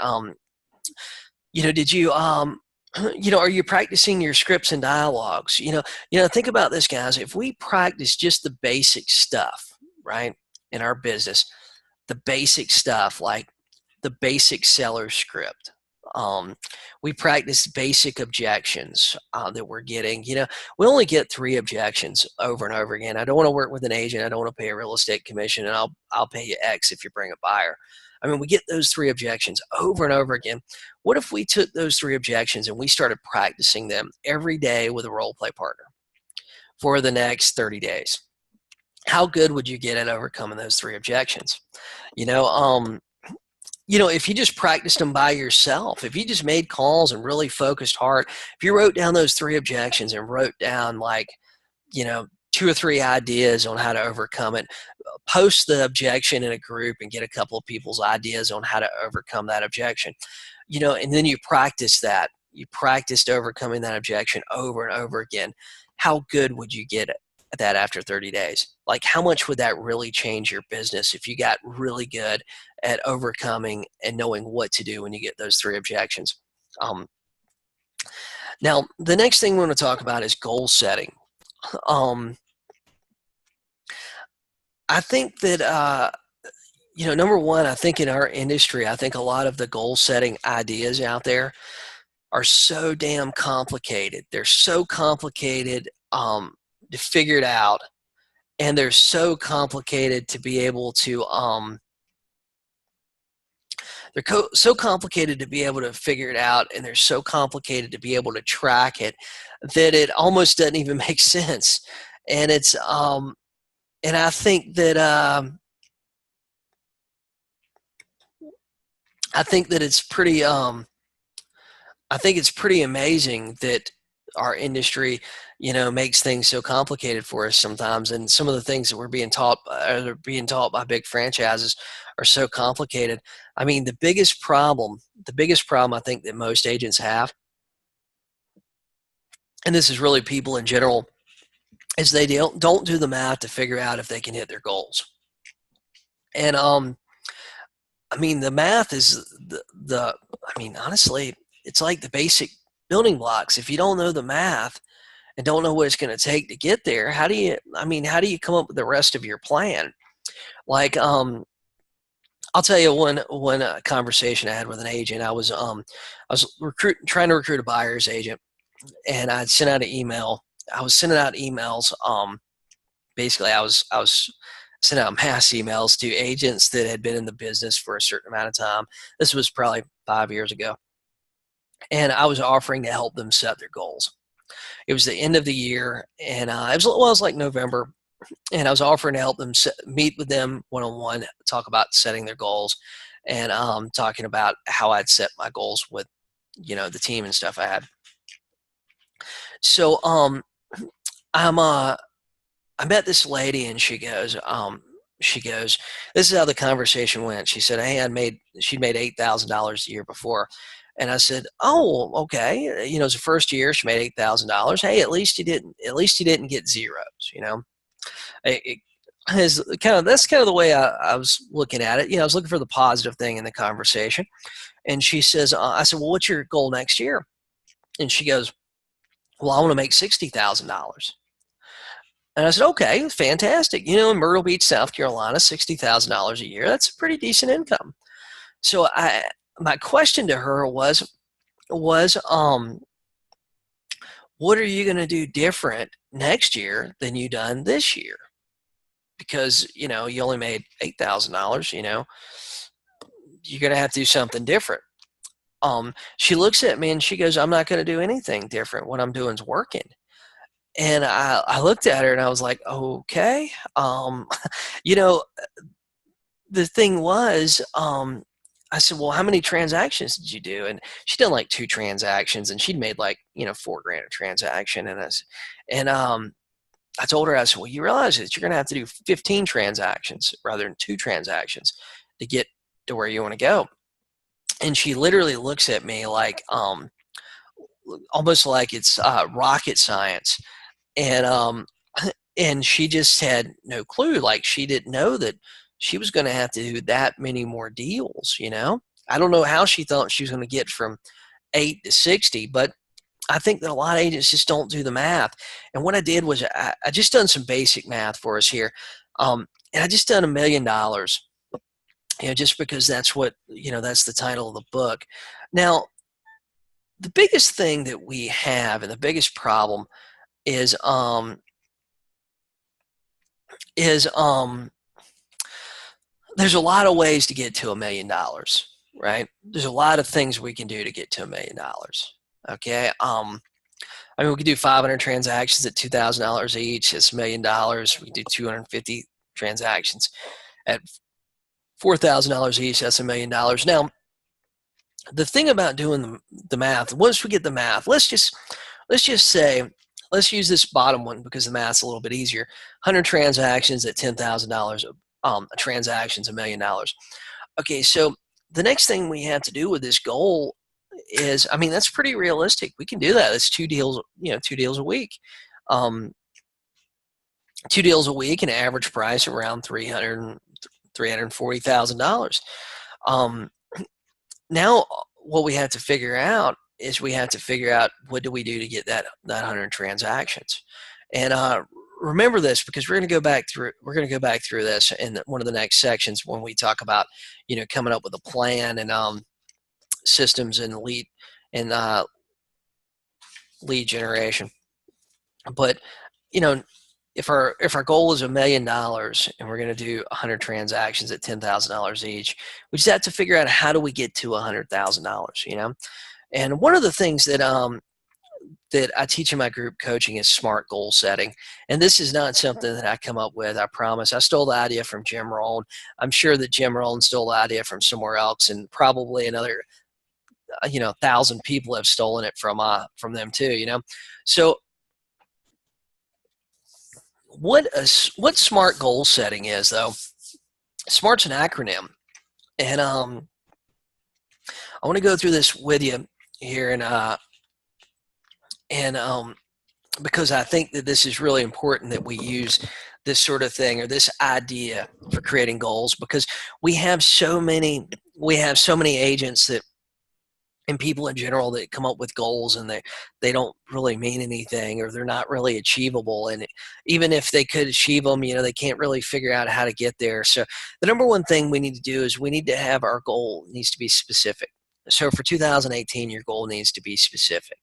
[SPEAKER 1] Did you are you practicing your scripts and dialogues? Think about this, guys. If we practice just the basic stuff, right, in our business, the basic stuff like the basic seller script. We practice basic objections that we're getting. We only get 3 objections over and over again. "I don't want to work with an agent. I don't want to pay a real estate commission, and I'll pay you X if you bring a buyer." I mean, we get those 3 objections over and over again. What if we took those 3 objections and we started practicing them every day with a role play partner for the next 30 days? How good would you get at overcoming those 3 objections? If you just practiced them by yourself, if you just made calls and really focused hard, if you wrote down those 3 objections and wrote down 2 or 3 ideas on how to overcome it, post the objection in a group and get a couple of people's ideas on how to overcome that objection, and then you practice that. You practiced overcoming that objection over and over again. How good would you get at that after 30 days? Like, how much would that really change your business if you got really good at overcoming and knowing what to do when you get those 3 objections? Now, the next thing we want to talk about is goal setting. I think that, number one, I think in our industry, I think a lot of the goal setting ideas out there are so damn complicated. They're so complicated to figure it out, and they're so complicated to be able to so complicated to be able to figure it out, and they're so complicated to be able to track it that it almost doesn't even make sense. And it's and I think that it's pretty I think it's pretty amazing that our industry, makes things so complicated for us sometimes. And some of the things that we're being taught by big franchises are so complicated. I mean, the biggest problem I think that most agents have, and this is really people in general, is they don't do the math to figure out if they can hit their goals. And I mean, the math is honestly, it's like the basic building blocks. If you don't know the math and don't know what it's going to take to get there, how do you, how do you come up with the rest of your plan? Like, I'll tell you one conversation I had with an agent. I was trying to recruit a buyer's agent, and I'd sent out an email. I was sending out emails. Basically, I was sending out mass emails to agents that had been in the business for a certain amount of time. This was probably 5 years ago, and I was offering to help them set their goals. It was the end of the year, and it was like November, and I was offering to help them meet with them one-on-one, talk about setting their goals, and talking about how I'd set my goals with, the team and stuff I had. So I met this lady, and she goes, this is how the conversation went. She said, hey, she'd made $8,000 the year before. And I said, oh, okay. It's the first year she made $8,000. Hey, at least you didn't get zeros. That's kind of the way I was looking at it. I was looking for the positive thing in the conversation. And she says, I said, well, what's your goal next year? And she goes, well, I want to make $60,000. And I said, okay, fantastic. In Myrtle Beach, South Carolina, $60,000 a year, that's a pretty decent income. So my question to her was, what are you going to do different next year than you done this year? Because, you only made $8,000, you're going to have to do something different. She looks at me and she goes, I'm not going to do anything different. What I'm doing is working. And I looked at her and I was like, okay. The thing was, I said, well, how many transactions did you do? And she'd done like 2 transactions, and she'd made like, $4,000 a transaction. And I told her, I said, well, you realize that you're going to have to do 15 transactions rather than 2 transactions to get to where you want to go. And she literally looks at me like, almost like it's rocket science. And and she just had no clue. Like, she didn't know that she was going to have to do that many more deals. I don't know how she thought she was going to get from 8 to 60, but I think that a lot of agents just don't do the math. And what I did was I just done some basic math for us here, and I just done $1 million. Just because that's what that's the title of the book. Now, the biggest thing that we have, and the biggest problem is there's a lot of ways to get to $1 million, right? There's a lot of things we can do to get to $1 million. Okay. We could do 500 transactions at $2,000 each. It's $1 million. We can do 250 transactions at $4,000 each. That's $1 million. Now, the thing about doing the math, once we get the math, let's just say, let's use this bottom one because the math's a little bit easier. 100 transactions at $10,000 a transaction's $1 million. Okay, so the next thing we have to do with this goal is, that's pretty realistic. We can do that. It's 2 deals, 2 deals a week. 2 deals a week, an average price around $340,000. Now, what we have to figure out is what do we do to get that 100 transactions. And remember this, because we're going to go back through this in one of the next sections when we talk about coming up with a plan and systems and lead generation. But if our goal is $1 million and we're going to do 100 transactions at $10,000 each, we just have to figure out how do we get to $100,000. And one of the things that I teach in my group coaching is SMART goal setting. And this is not something that I come up with, I promise. I stole the idea from Jim Rohn. I'm sure that Jim Rohn stole the idea from somewhere else, and probably another 1,000 people have stolen it from them too. So what SMART goal setting is, though, SMART's an acronym, and I want to go through this with you here, and because I think that this is really important that we use this sort of thing, or this idea, for creating goals, because we have so many agents that and people in general that come up with goals and they don't really mean anything, or they're not really achievable, and even if they could achieve them, they can't really figure out how to get there. So the number one thing we need to do is we need to have our goal needs to be specific. So for 2018, your goal needs to be specific.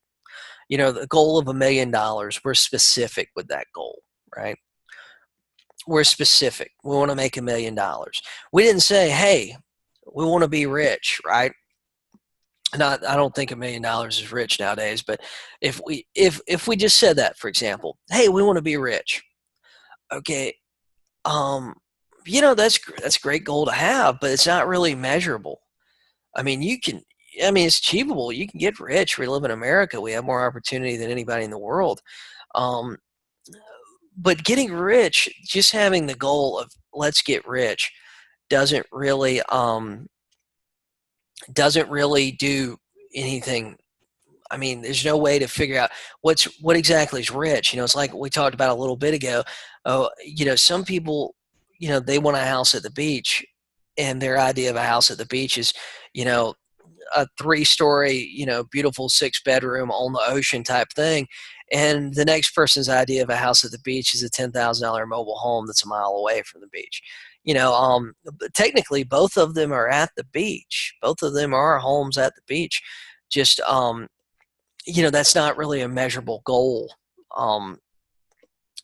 [SPEAKER 1] The goal of $1 million, we're specific with that goal, right? We're specific. We want to make $1 million. We didn't say, hey, we want to be rich, right? Not, I don't think $1 million is rich nowadays, but if we just said that, for example, hey, we want to be rich, okay, um, that's a great goal to have, but it's not really measurable. I mean, it's achievable. You can get rich. We live in America. We have more opportunity than anybody in the world. Um, but getting rich, just having the goal of let's get rich, doesn't really do anything. I mean, there's no way to figure out what exactly is rich. It's like we talked about a little bit ago. Oh, some people, they want a house at the beach, and their idea of a house at the beach is, you know, a 3-story, beautiful 6-bedroom on the ocean type thing. And the next person's idea of a house at the beach is a $10,000 mobile home that's a mile away from the beach. But technically, both of them are at the beach. Both of them are homes at the beach. Just, that's not really a measurable goal.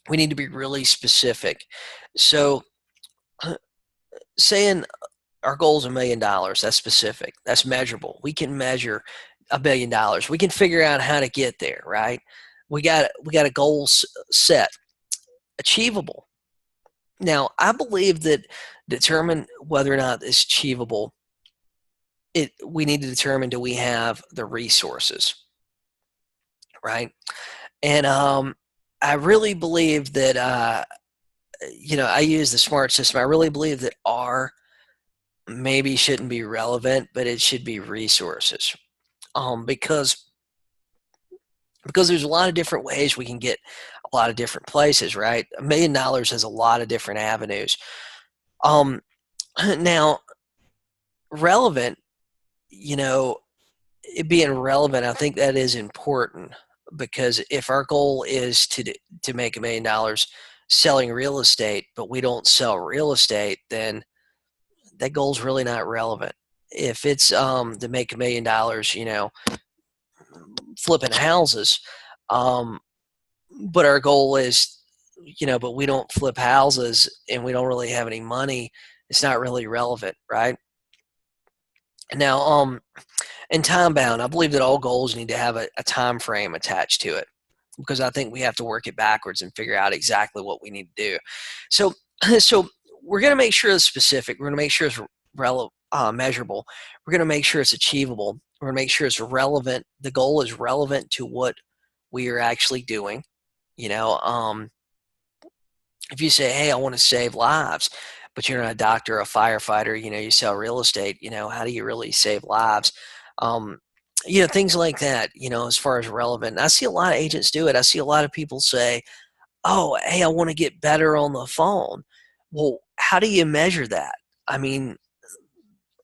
[SPEAKER 1] We need to be really specific. So, saying our goal is $1 million, that's specific, that's measurable. We can measure $1 million. We can figure out how to get there, right? We got a goal set, achievable. Now, I believe that determine whether or not it's achievable, we need to determine, do we have the resources, right? And I really believe that I use the SMART system. I really believe that R maybe shouldn't be relevant, but it should be resources, because there's a lot of different ways we can get a lot of different places, right? $1 million has a lot of different avenues. Now, relevant, it being relevant, I think that is important, because if our goal is to make $1 million selling real estate, but we don't sell real estate, then that goal's really not relevant. If it's to make $1 million, flipping houses, but our goal is, but we don't flip houses and we don't really have any money, it's not really relevant, right? Now, in time bound, I believe that all goals need to have a time frame attached to it, because I think we have to work it backwards and figure out exactly what we need to do. So, so we're going to make sure it's specific. We're going to make sure it's measurable. We're going to make sure it's achievable. We're going to make sure it's relevant. The goal is relevant to what we are actually doing. If you say, hey, I want to save lives, but you're not a doctor, a firefighter, you sell real estate, how do you really save lives? Things like that, as far as relevant. And I see a lot of agents do it. I see a lot of people say, oh, hey, I want to get better on the phone. Well, how do you measure that? I mean,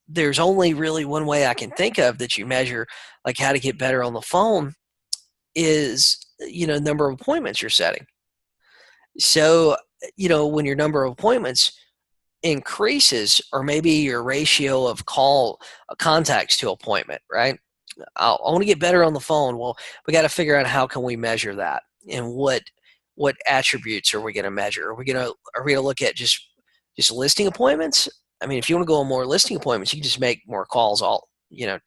[SPEAKER 1] there's only really one way I can think of that you measure, like, how to get better on the phone is, number of appointments you're setting. So, when your number of appointments increases, or maybe your ratio of contacts to appointment, right? I want to get better on the phone. Well, we got to figure out how can we measure that, and what attributes are we going to measure? Are we going to look at just listing appointments? I mean, if you want to go on more listing appointments, you can just make more calls to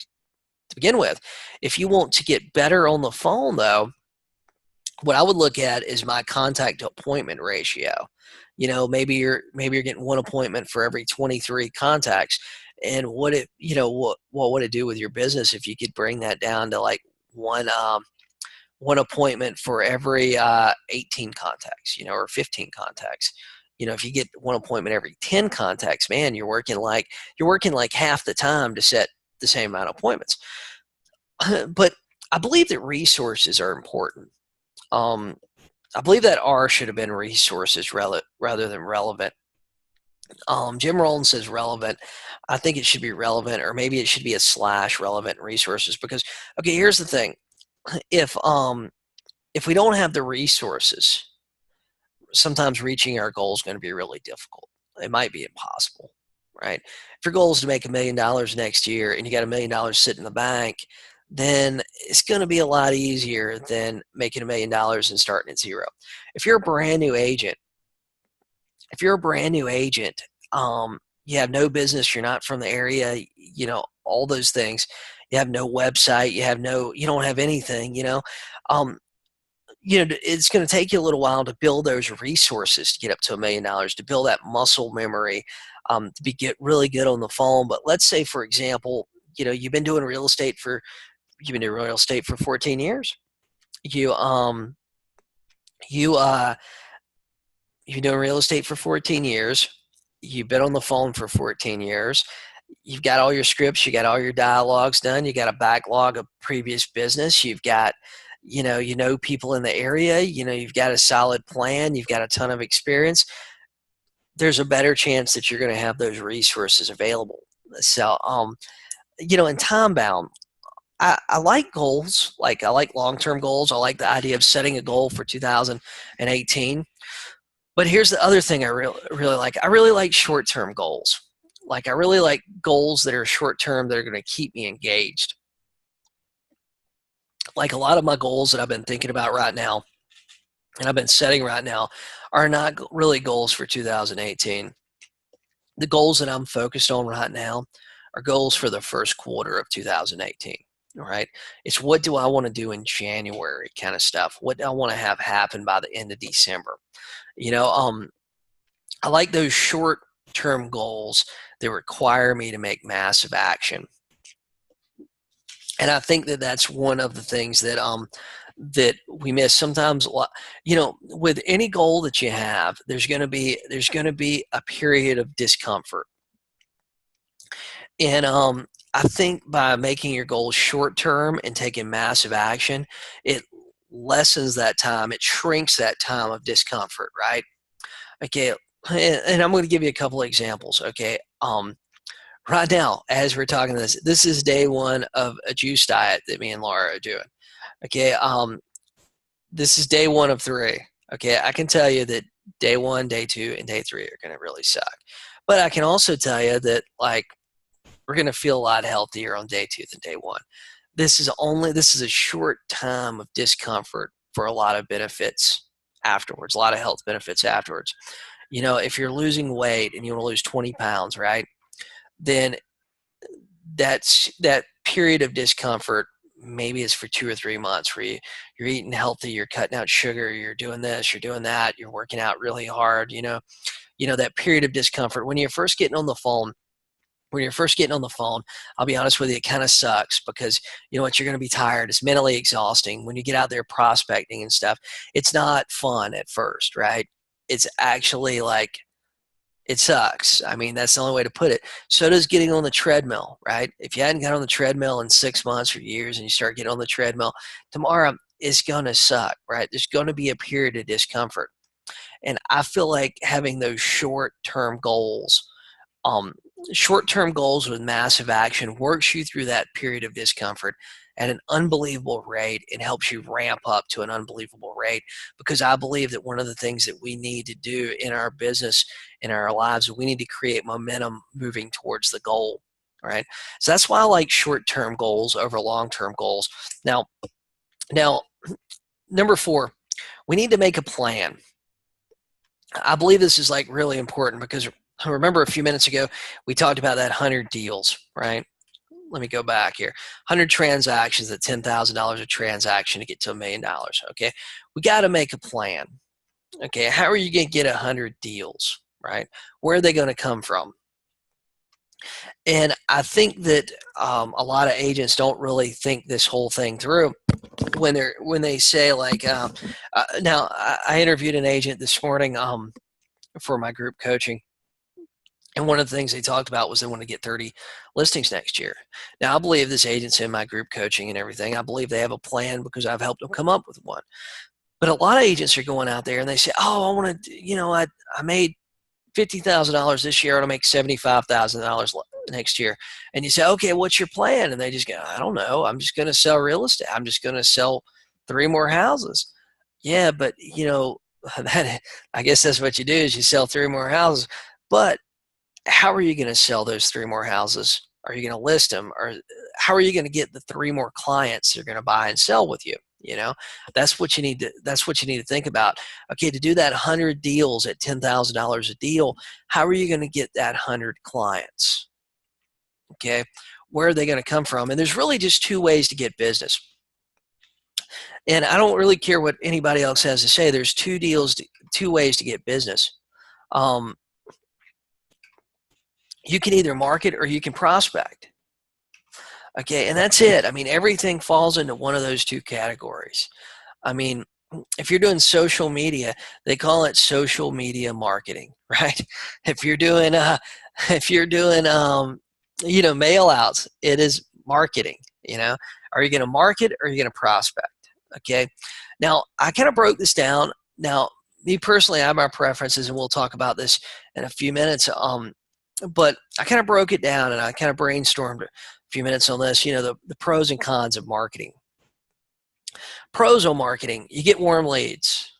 [SPEAKER 1] begin with. If you want to get better on the phone, though, what I would look at is my contact to appointment ratio. Maybe you're getting one appointment for every 23 contacts, and what would it do with your business if you could bring that down to like one appointment for every 18 contacts, or 15 contacts. If you get one appointment every 10 contacts, man, you're working like half the time to set the same amount of appointments. But I believe that resources are important. I believe that R should have been resources rather than relevant. Jim Rollins says relevant. I think it should be relevant, or maybe it should be a slash relevant resources, because okay, here's the thing. If if we don't have the resources, sometimes reaching our goal is going to be really difficult. It might be impossible, right? If your goal is to make $1 million next year and you got $1 million sitting in the bank, then it's going to be a lot easier than making $1 million and starting at zero. If you're a brand new agent, if you're a brand new agent, you have no business, you're not from the area, all those things. You have no website, you don't have anything, um, it's going to take you a little while to build those resources to get up to $1 million, to build that muscle memory, get really good on the phone. But let's say, for example, you've been doing real estate for 14 years. You you you've been doing real estate for 14 years. You've been on the phone for 14 years. You've got all your scripts, you got all your dialogues done, you got a backlog of previous business, you've got people in the area, you've got a solid plan, you've got a ton of experience. There's a better chance that you're going to have those resources available. So in time bound, I like goals. Like, I like long-term goals. I like the idea of setting a goal for 2018. But here's the other thing I really like. I really like short-term goals. Like, I really like goals that are short-term, that are going to keep me engaged. Like, a lot of my goals that I've been thinking about right now and I've been setting right now are not really goals for 2018. The goals that I'm focused on right now are goals for the first quarter of 2018. All right. It's what do I want to do in January kind of stuff. What do I want to have happen by the end of December? I like those short term goals that require me to make massive action. And I think that that's one of the things that that we miss sometimes. With any goal that you have, there's going to be a period of discomfort. And I think by making your goals short term and taking massive action, it lessens that time. It shrinks that time of discomfort, right? Okay, and I'm going to give you a couple of examples. Okay, right now, as we're talking this is day one of a juice diet that me and Laura are doing. Okay, this is day one of 3. Okay, I can tell you that day 1, day 2, and day 3 are going to really suck. But I can also tell you that, like, we're going to feel a lot healthier on day 2 than day 1. This is a short time of discomfort for a lot of benefits afterwards, a lot of health benefits afterwards. If you're losing weight and you want to lose 20 pounds, right, then that period of discomfort maybe is for 2 or 3 months where you're eating healthy, you're cutting out sugar, you're doing this, you're doing that, you're working out really hard, that period of discomfort. When you're first getting on the phone, I'll be honest with you, it kind of sucks because you're going to be tired. It's mentally exhausting. When you get out there prospecting and stuff, it's not fun at first, right? It's actually like, it sucks. I mean, that's the only way to put it. So does getting on the treadmill, right? If you hadn't got on the treadmill in 6 months or years and you start getting on the treadmill, tomorrow it's going to suck, right? There's going to be a period of discomfort. And I feel like having those short-term goals with massive action works you through that period of discomfort at an unbelievable rate and helps you ramp up to an unbelievable rate, because I believe that one of the things that we need to do in our business, in our lives, we need to create momentum moving towards the goal. All right. So that's why I like short-term goals over long-term goals. Now, number 4, we need to make a plan. I believe this is like really important because remember a few minutes ago, we talked about that 100 deals, right? Let me go back here. 100 transactions at $10,000 a transaction to get to $1 million. Okay. We got to make a plan. Okay. How are you going to get 100 deals, right? Where are they going to come from? And I think that a lot of agents don't really think this whole thing through when they say, like, now I interviewed an agent this morning for my group coaching. And one of the things they talked about was they want to get 30 listings next year. Now, I believe this agent's in my group coaching and everything. I believe they have a plan because I've helped them come up with one. But a lot of agents are going out there and they say, oh, I want to, I made $50,000 this year, I want to make $75,000 next year. And you say, okay, what's your plan? And they just go, I don't know. I'm just going to sell real estate. I'm just going to sell 3 more houses. Yeah, but that, I guess that's what you do is you sell 3 more houses. But how are you going to sell those 3 more houses? Are you going to list them? Or how are you going to get the 3 more clients that are going to buy and sell with you? That's what you need to think about. Okay, to do that 100 deals at $10,000 a deal, how are you going to get that 100 clients? Okay, where are they going to come from? And there's really just 2 ways to get business. And I don't really care what anybody else has to say. There's 2 ways to get business. You can either market or you can prospect. Okay, and that's it. I mean, everything falls into one of those 2 categories. I mean, if you're doing social media, they call it social media marketing, right? If you're doing mail outs, it is marketing. Are you going to market or are you going to prospect? Okay. Now, I kind of broke this down. Now, me personally, I have my preferences, and we'll talk about this in a few minutes. But I kind of broke it down, and I kind of brainstormed a few minutes on this, the pros and cons of marketing. Pros on marketing, you get warm leads.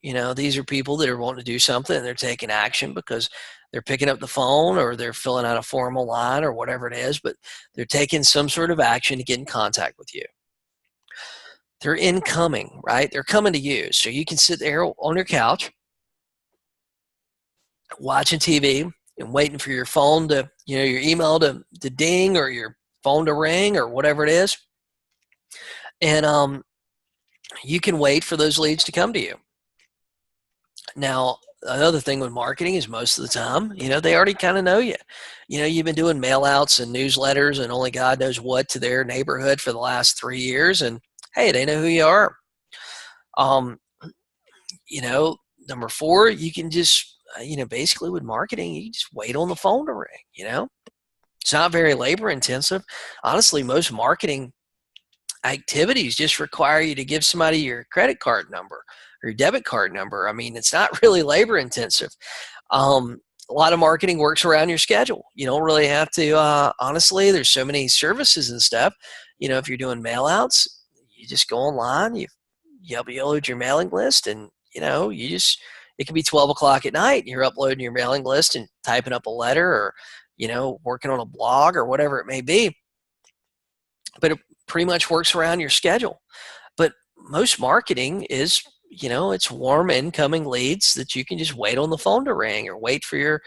[SPEAKER 1] These are people that are wanting to do something, and they're taking action because they're picking up the phone or they're filling out a formal line or whatever it is, but they're taking some sort of action to get in contact with you. They're incoming, right? They're coming to you. So you can sit there on your couch watching TV and waiting for your phone to, your email to ding or your phone to ring or whatever it is. And you can wait for those leads to come to you. Now, another thing with marketing is most of the time, they already kind of know you. You've been doing mail outs and newsletters and only God knows what to their neighborhood for the last 3 years. And hey, they know who you are. Number 4, you can just, basically with marketing, you just wait on the phone to ring, It's not very labor intensive. Honestly, most marketing activities just require you to give somebody your credit card number or your debit card number. I mean, it's not really labor intensive. A lot of marketing works around your schedule. You don't really have to, honestly, there's so many services and stuff. If you're doing mail outs, you just go online, you upload your mailing list, and it can be 12 o'clock at night and you're uploading your mailing list and typing up a letter or working on a blog or whatever it may be, but it pretty much works around your schedule. But most marketing is it's warm incoming leads that you can just wait on the phone to ring or wait for your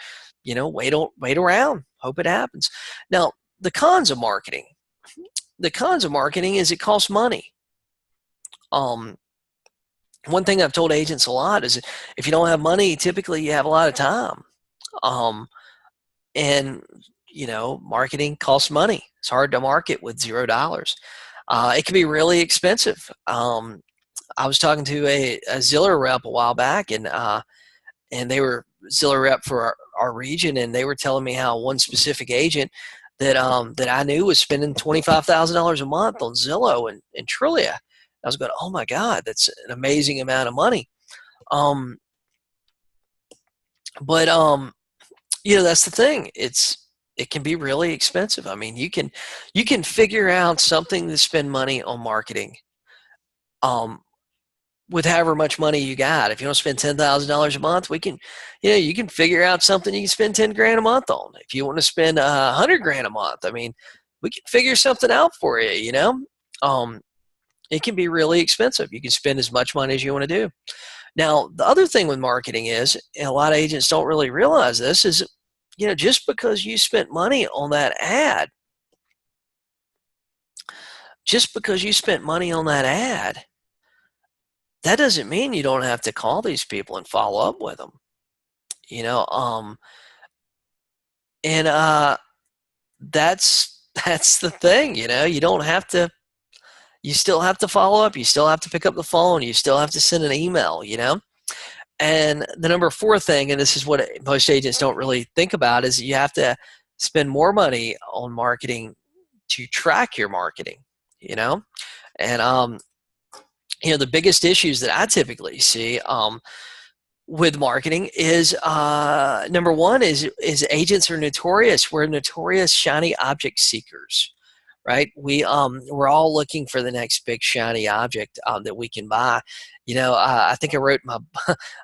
[SPEAKER 1] wait around, hope it happens. Now, the cons of marketing is it costs money. One thing I've told agents a lot is if you don't have money, typically you have a lot of time. And marketing costs money. It's hard to market with $0. It can be really expensive. I was talking to a Zillow rep a while back, and they were Zillow rep for our region, and they were telling me how one specific agent that I knew was spending $25,000 a month on Zillow and Trulia. I was going, oh my God, that's an amazing amount of money. But that's the thing. It can be really expensive. I mean, you can figure out something to spend money on marketing. With however much money you got. If you don't spend $10,000 a month, you can figure out something you can spend 10 grand a month on. If you want to spend 100 grand a month, I mean, we can figure something out for you, It can be really expensive. You can spend as much money as you want to do. Now, the other thing with marketing is, and a lot of agents don't really realize this, is, just because you spent money on that ad, that doesn't mean you don't have to call these people and follow up with them. That's the thing, you don't have to. You still have to follow up. You still have to pick up the phone. You still have to send an email, And the number 4 thing, and this is what most agents don't really think about, is you have to spend more money on marketing to track your marketing, And, the biggest issues that I typically see, with marketing is number one is agents are notorious. We're notorious shiny object seekers, right? We're all looking for the next big shiny object that we can buy. I think I wrote my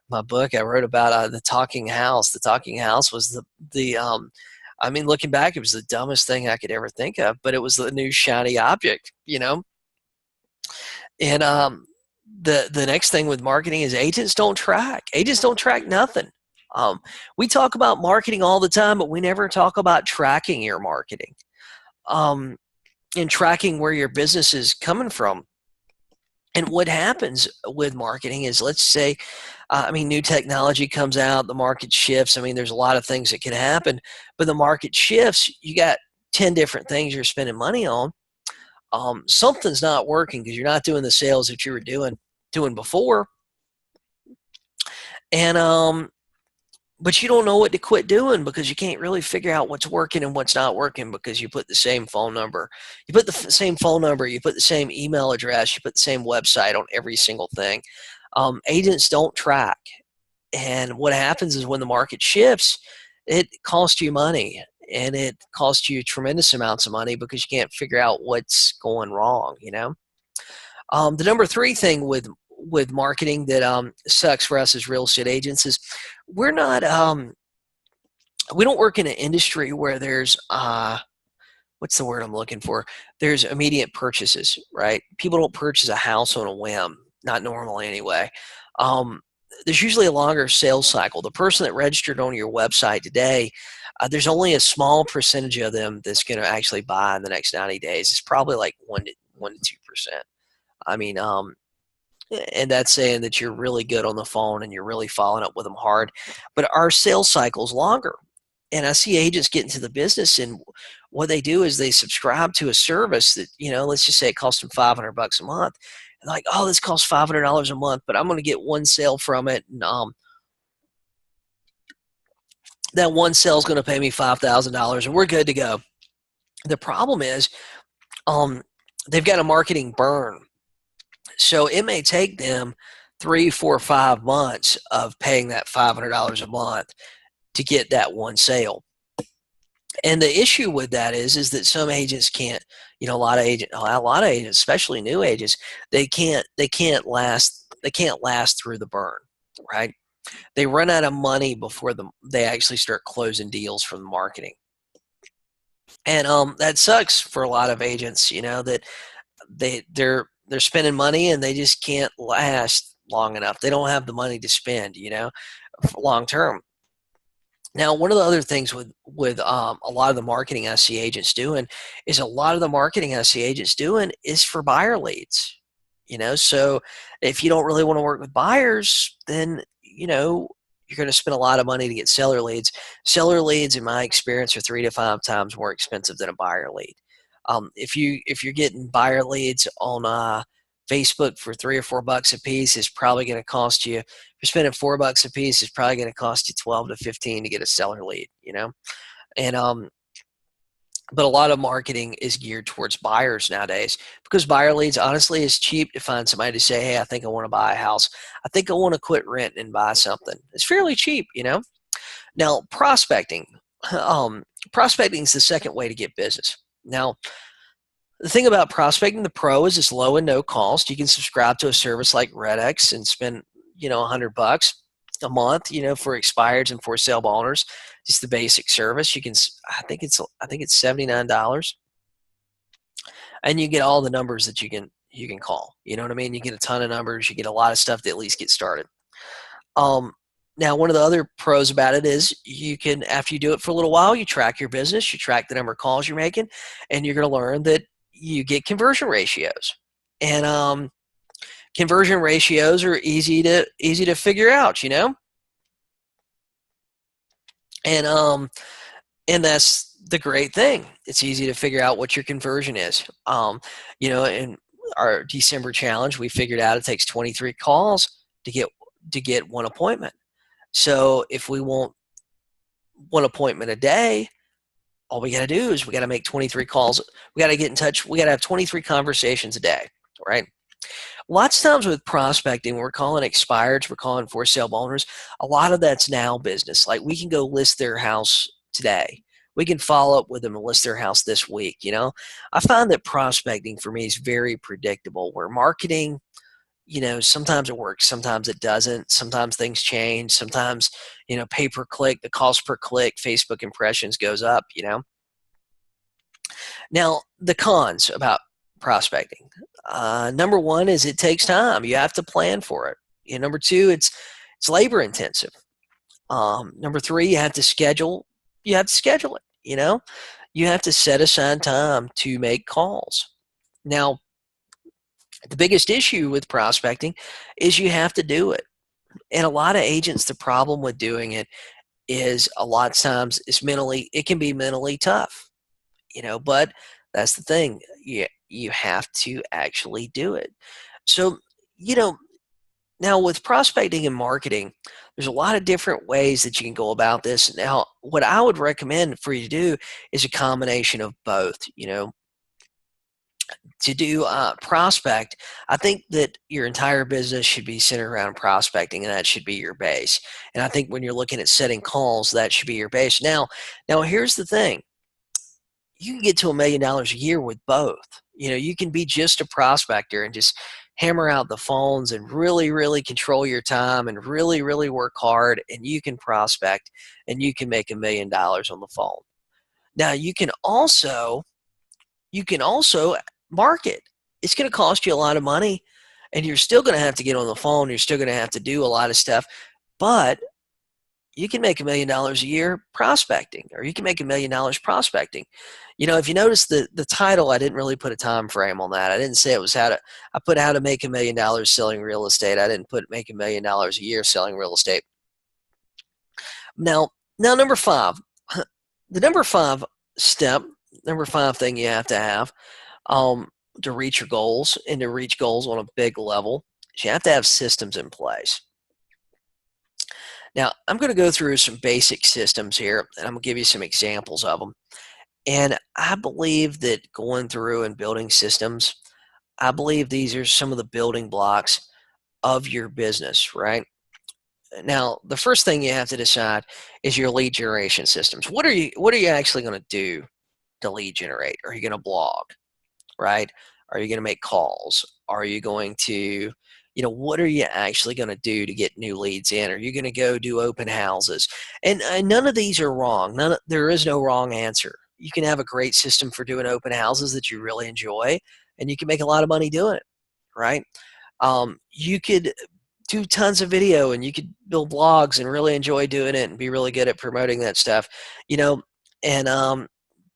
[SPEAKER 1] my book. I wrote about the talking house. The talking house was the I mean, looking back, it was the dumbest thing I could ever think of, but it was the new shiny object, And the next thing with marketing is agents don't track. Agents don't track nothing. We talk about marketing all the time, but we never talk about tracking your marketing. And tracking where your business is coming from. And what happens with marketing is, let's say, new technology comes out, the market shifts. There's a lot of things that can happen, but the market shifts. You got 10 different things you're spending money on. Something's not working because you're not doing the sales that you were doing before. And but you don't know what to quit doing because you can't really figure out what's working and what's not working because you put the same phone number. You put the same phone number, you put the same email address, you put the same website on every single thing. Agents don't track. And what happens is when the market shifts, it costs you money, and it costs you tremendous amounts of money because you can't figure out what's going wrong, The number three thing with marketing that sucks for us as real estate agents is we're not we don't work in an industry where there's what's the word I'm looking for? There's immediate purchases, right? People don't purchase a house on a whim, not normally anyway. There's usually a longer sales cycle. The person that registered on your website today, there's only a small percentage of them that's going to actually buy in the next 90 days. It's probably like 1 to 2%. And that's saying that you're really good on the phone and you're really following up with them hard. But our sales cycle is longer. And I see agents get into the business, and what they do is they subscribe to a service that, let's just say it costs them $500 a month. And like, oh, this costs $500 a month, but I'm going to get one sale from it. And that one sale is going to pay me $5,000 and we're good to go. The problem is they've got a marketing burn. So it may take them 3, 4, 5 months of paying that $500 a month to get that one sale. And the issue with that is that some agents can't, a lot of agents, especially new agents, they can't last through the burn, right? They run out of money before they actually start closing deals from the marketing. And that sucks for a lot of agents, that they're spending money and they just can't last long enough. They don't have the money to spend, for long term. Now, one of the other things with a lot of the marketing I see agents doing is for buyer leads. So if you don't really want to work with buyers, then you're going to spend a lot of money to get seller leads. Seller leads, in my experience, are 3 to 5 times more expensive than a buyer lead. If you're getting buyer leads on Facebook for $3 or $4 a piece, it's probably going to cost you. If you're spending $4 a piece, it's probably going to cost you 12 to 15 to get a seller lead. And but a lot of marketing is geared towards buyers nowadays because buyer leads, honestly, is cheap to find somebody to say, hey, I think I want to buy a house. I think I want to quit renting and buy something. It's fairly cheap, Now, prospecting. Prospecting is the second way to get business. Now, the thing about prospecting, the pro is it's low and no cost. You can subscribe to a service like RedX and spend, $100 a month, for expireds and for sale by owners. Just the basic service. I think it's $79, and you get all the numbers that you can call. You know what I mean? You get a ton of numbers. You get a lot of stuff to at least get started. Now, one of the other pros about it is you can, after you do it for a little while, you track your business, you track the number of calls you're making, and you're going to learn that you get conversion ratios. And conversion ratios are easy to figure out, And that's the great thing. It's easy to figure out what your conversion is. In our December challenge, we figured out it takes 23 calls to get one appointment. So if we want one appointment a day, all we got to do is we got to make 23 calls. We got to get in touch. We got to have 23 conversations a day, right? Lots of times with prospecting, we're calling expireds, we're calling for sale owners. A lot of that's now business. Like we can go list their house today. We can follow up with them and list their house this week. I find that prospecting for me is very predictable. Where marketing, sometimes it works, sometimes it doesn't. Sometimes things change. Sometimes, pay per click, the cost per click, Facebook impressions goes up. Now, the cons about prospecting. Number one is it takes time. You have to plan for it. Number two, it's labor intensive. Number three, you have to schedule. You have to schedule it. You have to set aside time to make calls. Now, the biggest issue with prospecting is you have to do it. And a lot of agents, the problem with doing it is a lot of times it can be mentally tough. But that's the thing. You have to actually do it. So, you know, now with prospecting and marketing, there's a lot of different ways that you can go about this. Now, what I would recommend for you to do is a combination of both. To do prospect, I think that your entire business should be centered around prospecting, and that should be your base. And I think when you're looking at setting calls, that should be your base. Now here's the thing. You can get to $1 million a year with both. You can be just a prospector and just hammer out the phones and really, really control your time and really, really work hard, and you can prospect and you can make $1 million on the phone. Now you can also market. It's going to cost you a lot of money, and you're still going to have to get on the phone. You're still going to have to do a lot of stuff, but you can make $1 million a year prospecting, or you can make $1 million prospecting. If you notice the title, I didn't really put a time frame on that. I didn't say it was I put how to make $1 million selling real estate. I didn't put make $1 million a year selling real estate. Now number five, the number five thing you have to have to reach your goals and to reach goals on a big level is you have to have systems in place. Now, I'm going to go through some basic systems here, and I'm going to give you some examples of them. And I believe that going through and building systems, I believe these are some of the building blocks of your business, right? Now, the first thing you have to decide is your lead generation systems. What are you actually going to do to lead generate? Are you going to blog, right? Are you going to make calls? Are you going to, what are you actually going to do to get new leads in? Are you going to go do open houses? And none of these are wrong. There is no wrong answer. You can have a great system for doing open houses that you really enjoy, and you can make a lot of money doing it, right? You could do tons of video, and you could build blogs and really enjoy doing it and be really good at promoting that stuff, and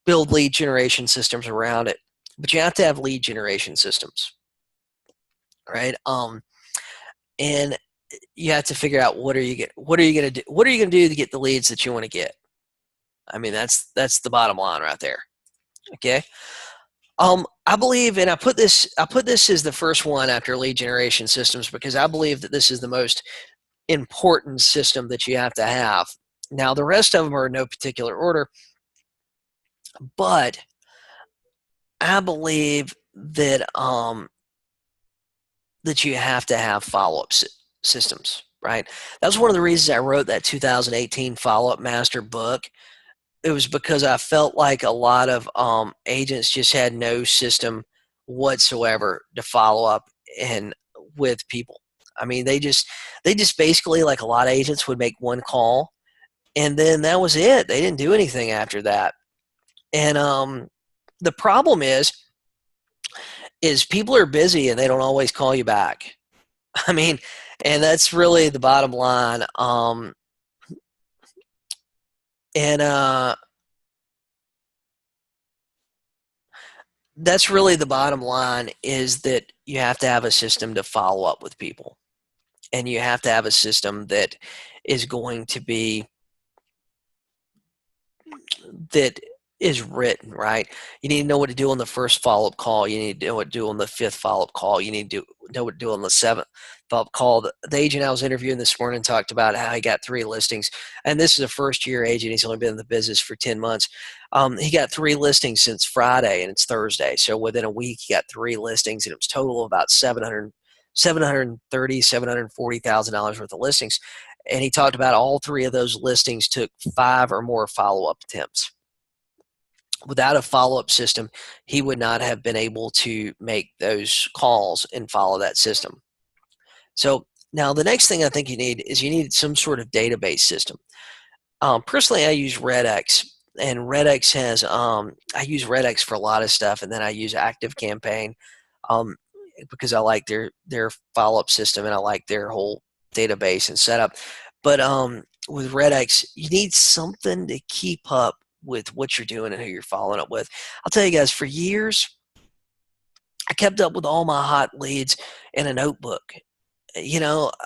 [SPEAKER 1] build lead generation systems around it. But you have to have lead generation systems, right? And you have to figure out what are you going to do to get the leads that you want to get. I mean, that's the bottom line right there. Okay. I believe, and I put this as the first one after lead generation systems because I believe that this is the most important system that you have to have. Now, the rest of them are in no particular order, but I believe that that you have to have follow-up systems, right? That's one of the reasons I wrote that 2018 Follow-Up Master book. It was because I felt like a lot of agents just had no system whatsoever to follow up and with people. I mean, they just basically, like a lot of agents, would make one call, and then that was it. They didn't do anything after that. And the problem is people are busy and they don't always call you back. I mean, and that's really the bottom line. That's really the bottom line, is that you have to have a system to follow up with people, and you have to have a system that is going to be that is written, right? You need to know what to do on the first follow-up call. You need to know what to do on the fifth follow-up call. You need to know what to do on the seventh follow-up call. The agent I was interviewing this morning talked about how he got 3 listings, and this is a first-year agent. He's only been in the business for 10 months. He got 3 listings since Friday, and it's Thursday. So within a week, he got 3 listings, and it was total of about $740,000 worth of listings. And he talked about all 3 of those listings took 5 or more follow-up attempts. Without a follow-up system, he would not have been able to make those calls and follow that system. So now the next thing I think you need some sort of database system. Personally, I use Redx, and Redx has I use Redx for a lot of stuff, and then I use ActiveCampaign because I like their follow-up system and I like their whole database and setup. But with Redx, you need something to keep up with what you're doing and who you're following up with. I'll tell you guys, for years, I kept up with all my hot leads in a notebook.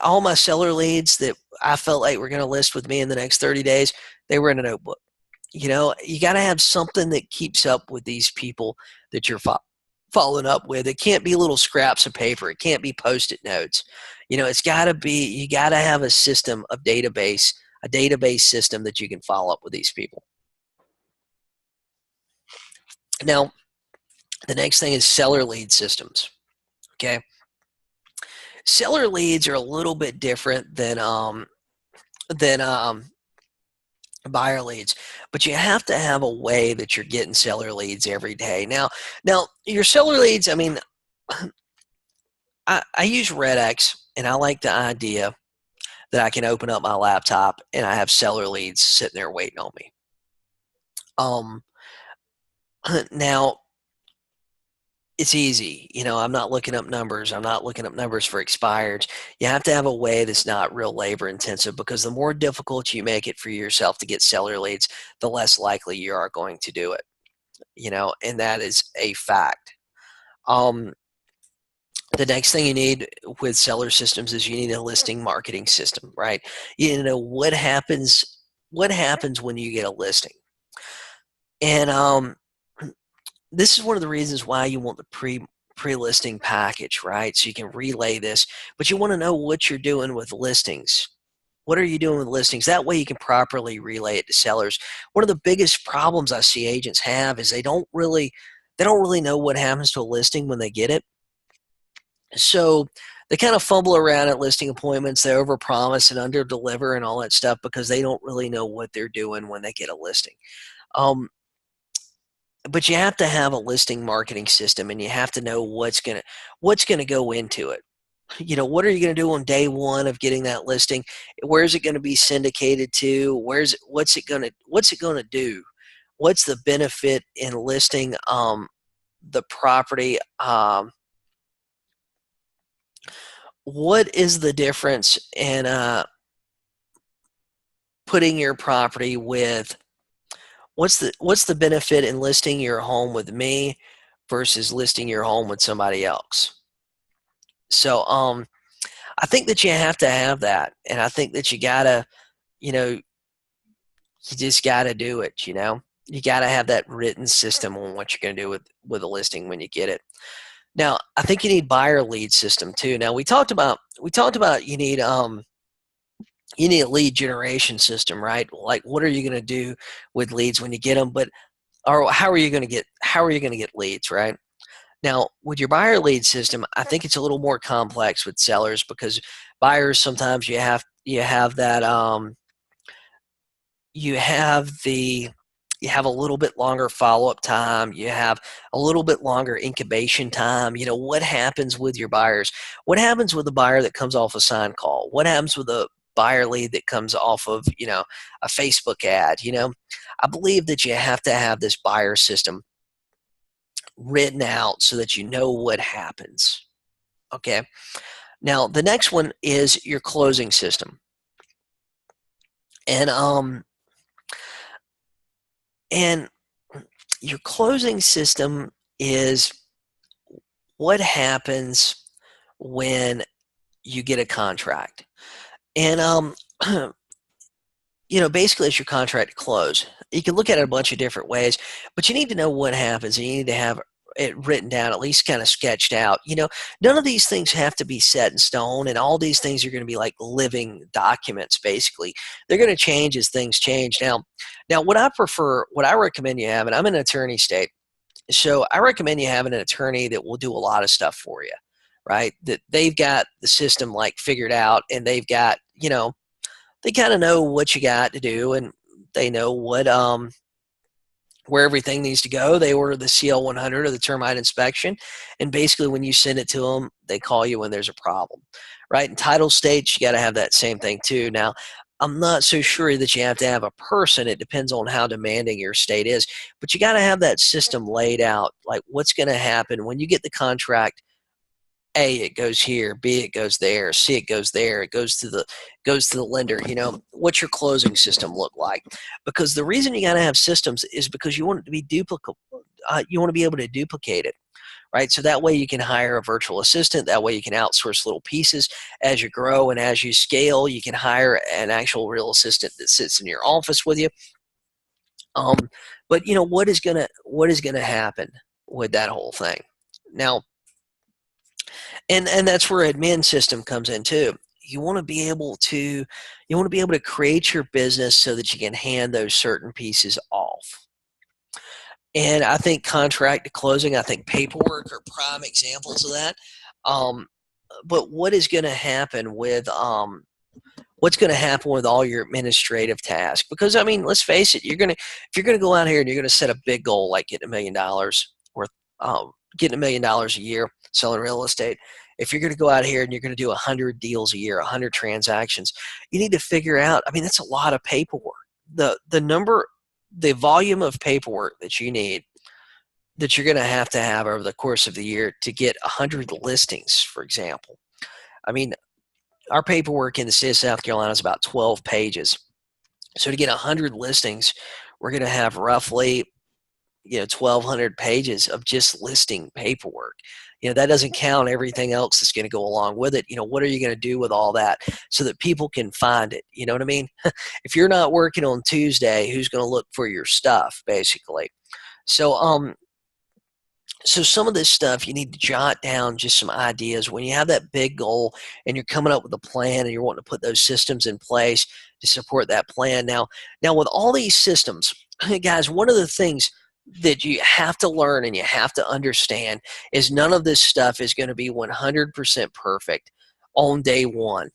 [SPEAKER 1] All my seller leads that I felt like were going to list with me in the next 30 days, they were in a notebook. You got to have something that keeps up with these people that you're following up with. It can't be little scraps of paper. It can't be Post-it notes. It's got to be, you got to have a system of a database system that you can follow up with these people. Now, the next thing is seller lead systems. Okay. Seller leads are a little bit different than buyer leads, but you have to have a way that you're getting seller leads every day. Now your seller leads, I mean, I use Redx, and I like the idea that I can open up my laptop and I have seller leads sitting there waiting on me. Now it's easy. I'm not looking up numbers. I'm not looking up numbers for expireds. You have to have a way that's not real labor intensive, because the more difficult you make it for yourself to get seller leads, the less likely you are going to do it. And that is a fact. The next thing you need with seller systems is you need a listing marketing system, right? What happens when you get a listing. And this is one of the reasons why you want the pre-listing package, right? So you can relay this, but you want to know what you're doing with listings. What are you doing with listings? That way you can properly relay it to sellers. One of the biggest problems I see agents have is they don't really know what happens to a listing when they get it. So they kind of fumble around at listing appointments. They overpromise and underdeliver and all that stuff because they don't really know what they're doing when they get a listing. But you have to have a listing marketing system, and you have to know what's gonna go into it. What are you going to do on day one of getting that listing? Where is it going to be syndicated to? What's it going to do? What's the benefit in listing the property? What is the difference in putting your property with? What's the benefit in listing your home with me versus listing your home with somebody else? So I think that you have to have that, and I think that you gotta, you just gotta do it. You gotta have that written system on what you're gonna do with a listing when you get it. Now, I think you need buyer lead system too. Now, we talked about you need a lead generation system, right? Like, what are you going to do with leads when you get them? Or how are you going to get leads, right? Now, with your buyer lead system, I think it's a little more complex with sellers, because buyers, sometimes you have that you have a little bit longer follow-up time. You have a little bit longer incubation time. What happens with your buyers? What happens with a buyer that comes off a sign call? What happens with a buyer lead that comes off of, a Facebook ad? I believe that you have to have this buyer system written out so that you know what happens. Okay. Now, the next one is your closing system. And your closing system is what happens when you get a contract. And basically it's your contract to close. You can look at it a bunch of different ways, but you need to know what happens. And you need to have it written down, at least kind of sketched out. None of these things have to be set in stone, and all these things are going to be like living documents. Basically, they're going to change as things change. Now, what I recommend you have, and I'm an attorney state, so I recommend you having an attorney that will do a lot of stuff for you, right? That they've got the system like figured out, and they've got, they kind of know what you got to do, and they know what where everything needs to go. They order the CL 100 or the termite inspection, and basically when you send it to them, they call you when there's a problem, right? In title states, you got to have that same thing too. Now, I'm not so sure that you have to have a person. It depends on how demanding your state is, but you got to have that system laid out, like what's going to happen when you get the contract. A, it goes here. B, it goes there. C, it goes there. It goes to the lender. What's your closing system look like? Because the reason you got to have systems is because you want it to be duplicable. You want to be able to duplicate it, right? So that way you can hire a virtual assistant. That way you can outsource little pieces as you grow, and as you scale, you can hire an actual real assistant that sits in your office with you. But what is gonna happen with that whole thing now? And that's where admin system comes in too. You want to be able to create your business so that you can hand those certain pieces off. And I think contract to closing, I think paperwork are prime examples of that. But what is going to happen with what's going to happen with all your administrative tasks? Because I mean, let's face it, if you're gonna go out here and you're gonna set a big goal like getting $1 million worth, getting $1 million a year selling real estate. If you're going to go out here and you're going to do 100 deals a year, 100 transactions, you need to figure out. I mean, that's a lot of paperwork. The volume of paperwork that you need, that you're going to have over the course of the year to get 100 listings, for example. I mean, our paperwork in the state of South Carolina is about 12 pages. So to get 100 listings, we're going to have roughly 1,200 pages of just listing paperwork. That doesn't count everything else that's going to go along with it. What are you going to do with all that so that people can find it? You know what I mean? If you're not working on Tuesday, who's going to look for your stuff, basically? So some of this stuff you need to jot down, just some ideas when you have that big goal and you're coming up with a plan and you're wanting to put those systems in place to support that plan. Now with all these systems, guys, one of the things that you have to learn and you have to understand is none of this stuff is going to be 100% perfect on day one.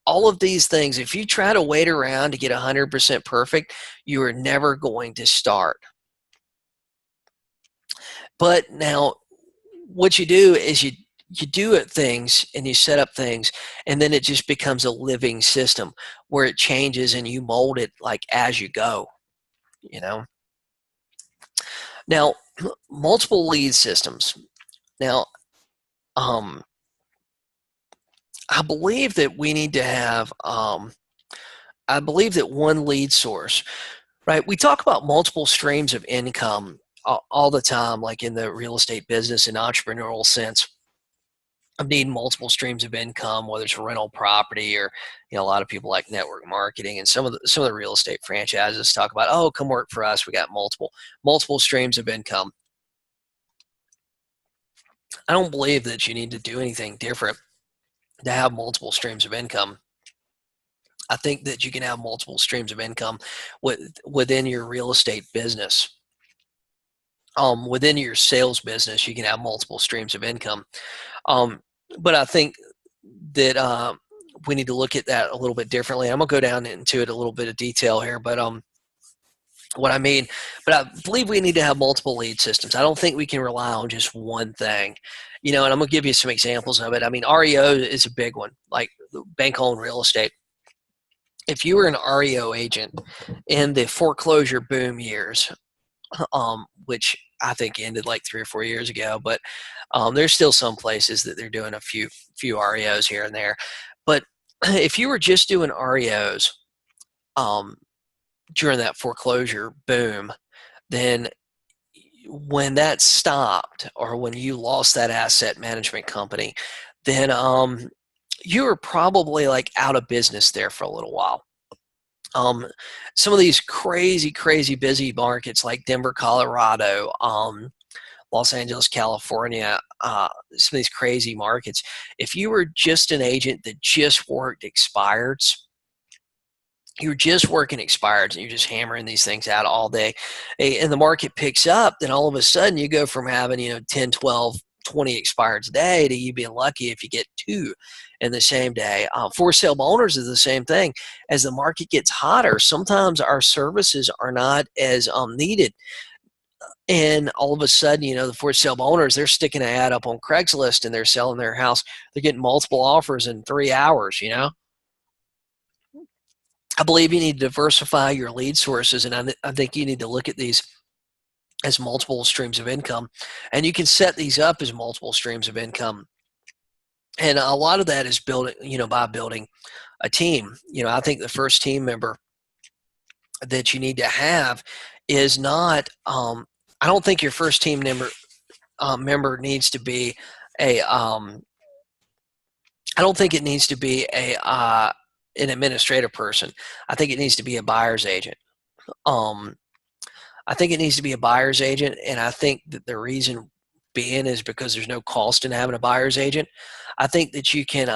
[SPEAKER 1] All of these things, if you try to wait around to get 100% perfect, you are never going to start. But now what you do is you do it things and you set up things, and then it just becomes a living system where it changes and you mold it like as you go. Now, multiple lead systems. Now, I believe that we need to have, I believe that one lead source, right? We talk about multiple streams of income all the time, like in the real estate business and entrepreneurial sense. I'm needing multiple streams of income, whether it's rental property or, a lot of people like network marketing, and some of the real estate franchises talk about, oh, come work for us. We got multiple streams of income. I don't believe that you need to do anything different to have multiple streams of income. I think that you can have multiple streams of income within your real estate business. Within your sales business, you can have multiple streams of income. But I think that we need to look at that a little bit differently. I'm going to go down into it a little bit of detail here, but what I mean, but I believe we need to have multiple lead systems. I don't think we can rely on just one thing, and I'm going to give you some examples of it. I mean, REO is a big one, like bank-owned real estate. If you were an REO agent in the foreclosure boom years, which I think ended like 3 or 4 years ago, but there's still some places that they're doing a few REOs here and there. But if you were just doing REOs during that foreclosure boom, then when that stopped, or when you lost that asset management company, then you were probably like out of business there for a little while. Um, some of these crazy, crazy busy markets like Denver, Colorado, Los Angeles, California, some of these crazy markets. If you were just an agent that just worked expireds, you're just working expireds and you're just hammering these things out all day, and the market picks up, then all of a sudden you go from having 10, 12, 20 expireds a day to you being lucky if you get two in the same day. For sale owners is the same thing. As the market gets hotter, sometimes our services are not as needed, and all of a sudden, the for sale owners, they're sticking an ad up on Craigslist and they're selling their house. They're getting multiple offers in 3 hours. I believe you need to diversify your lead sources, and I think you need to look at these as multiple streams of income, and you can set these up as multiple streams of income. And a lot of that is by building a team. I think the first team member that you need to have is not. I don't think your first team member needs to be a. I don't think it needs to be an administrative person. I think it needs to be a buyer's agent. Um, I think it needs to be a buyer's agent, and I think that the reason being is because there's no cost in having a buyer's agent. I think that you can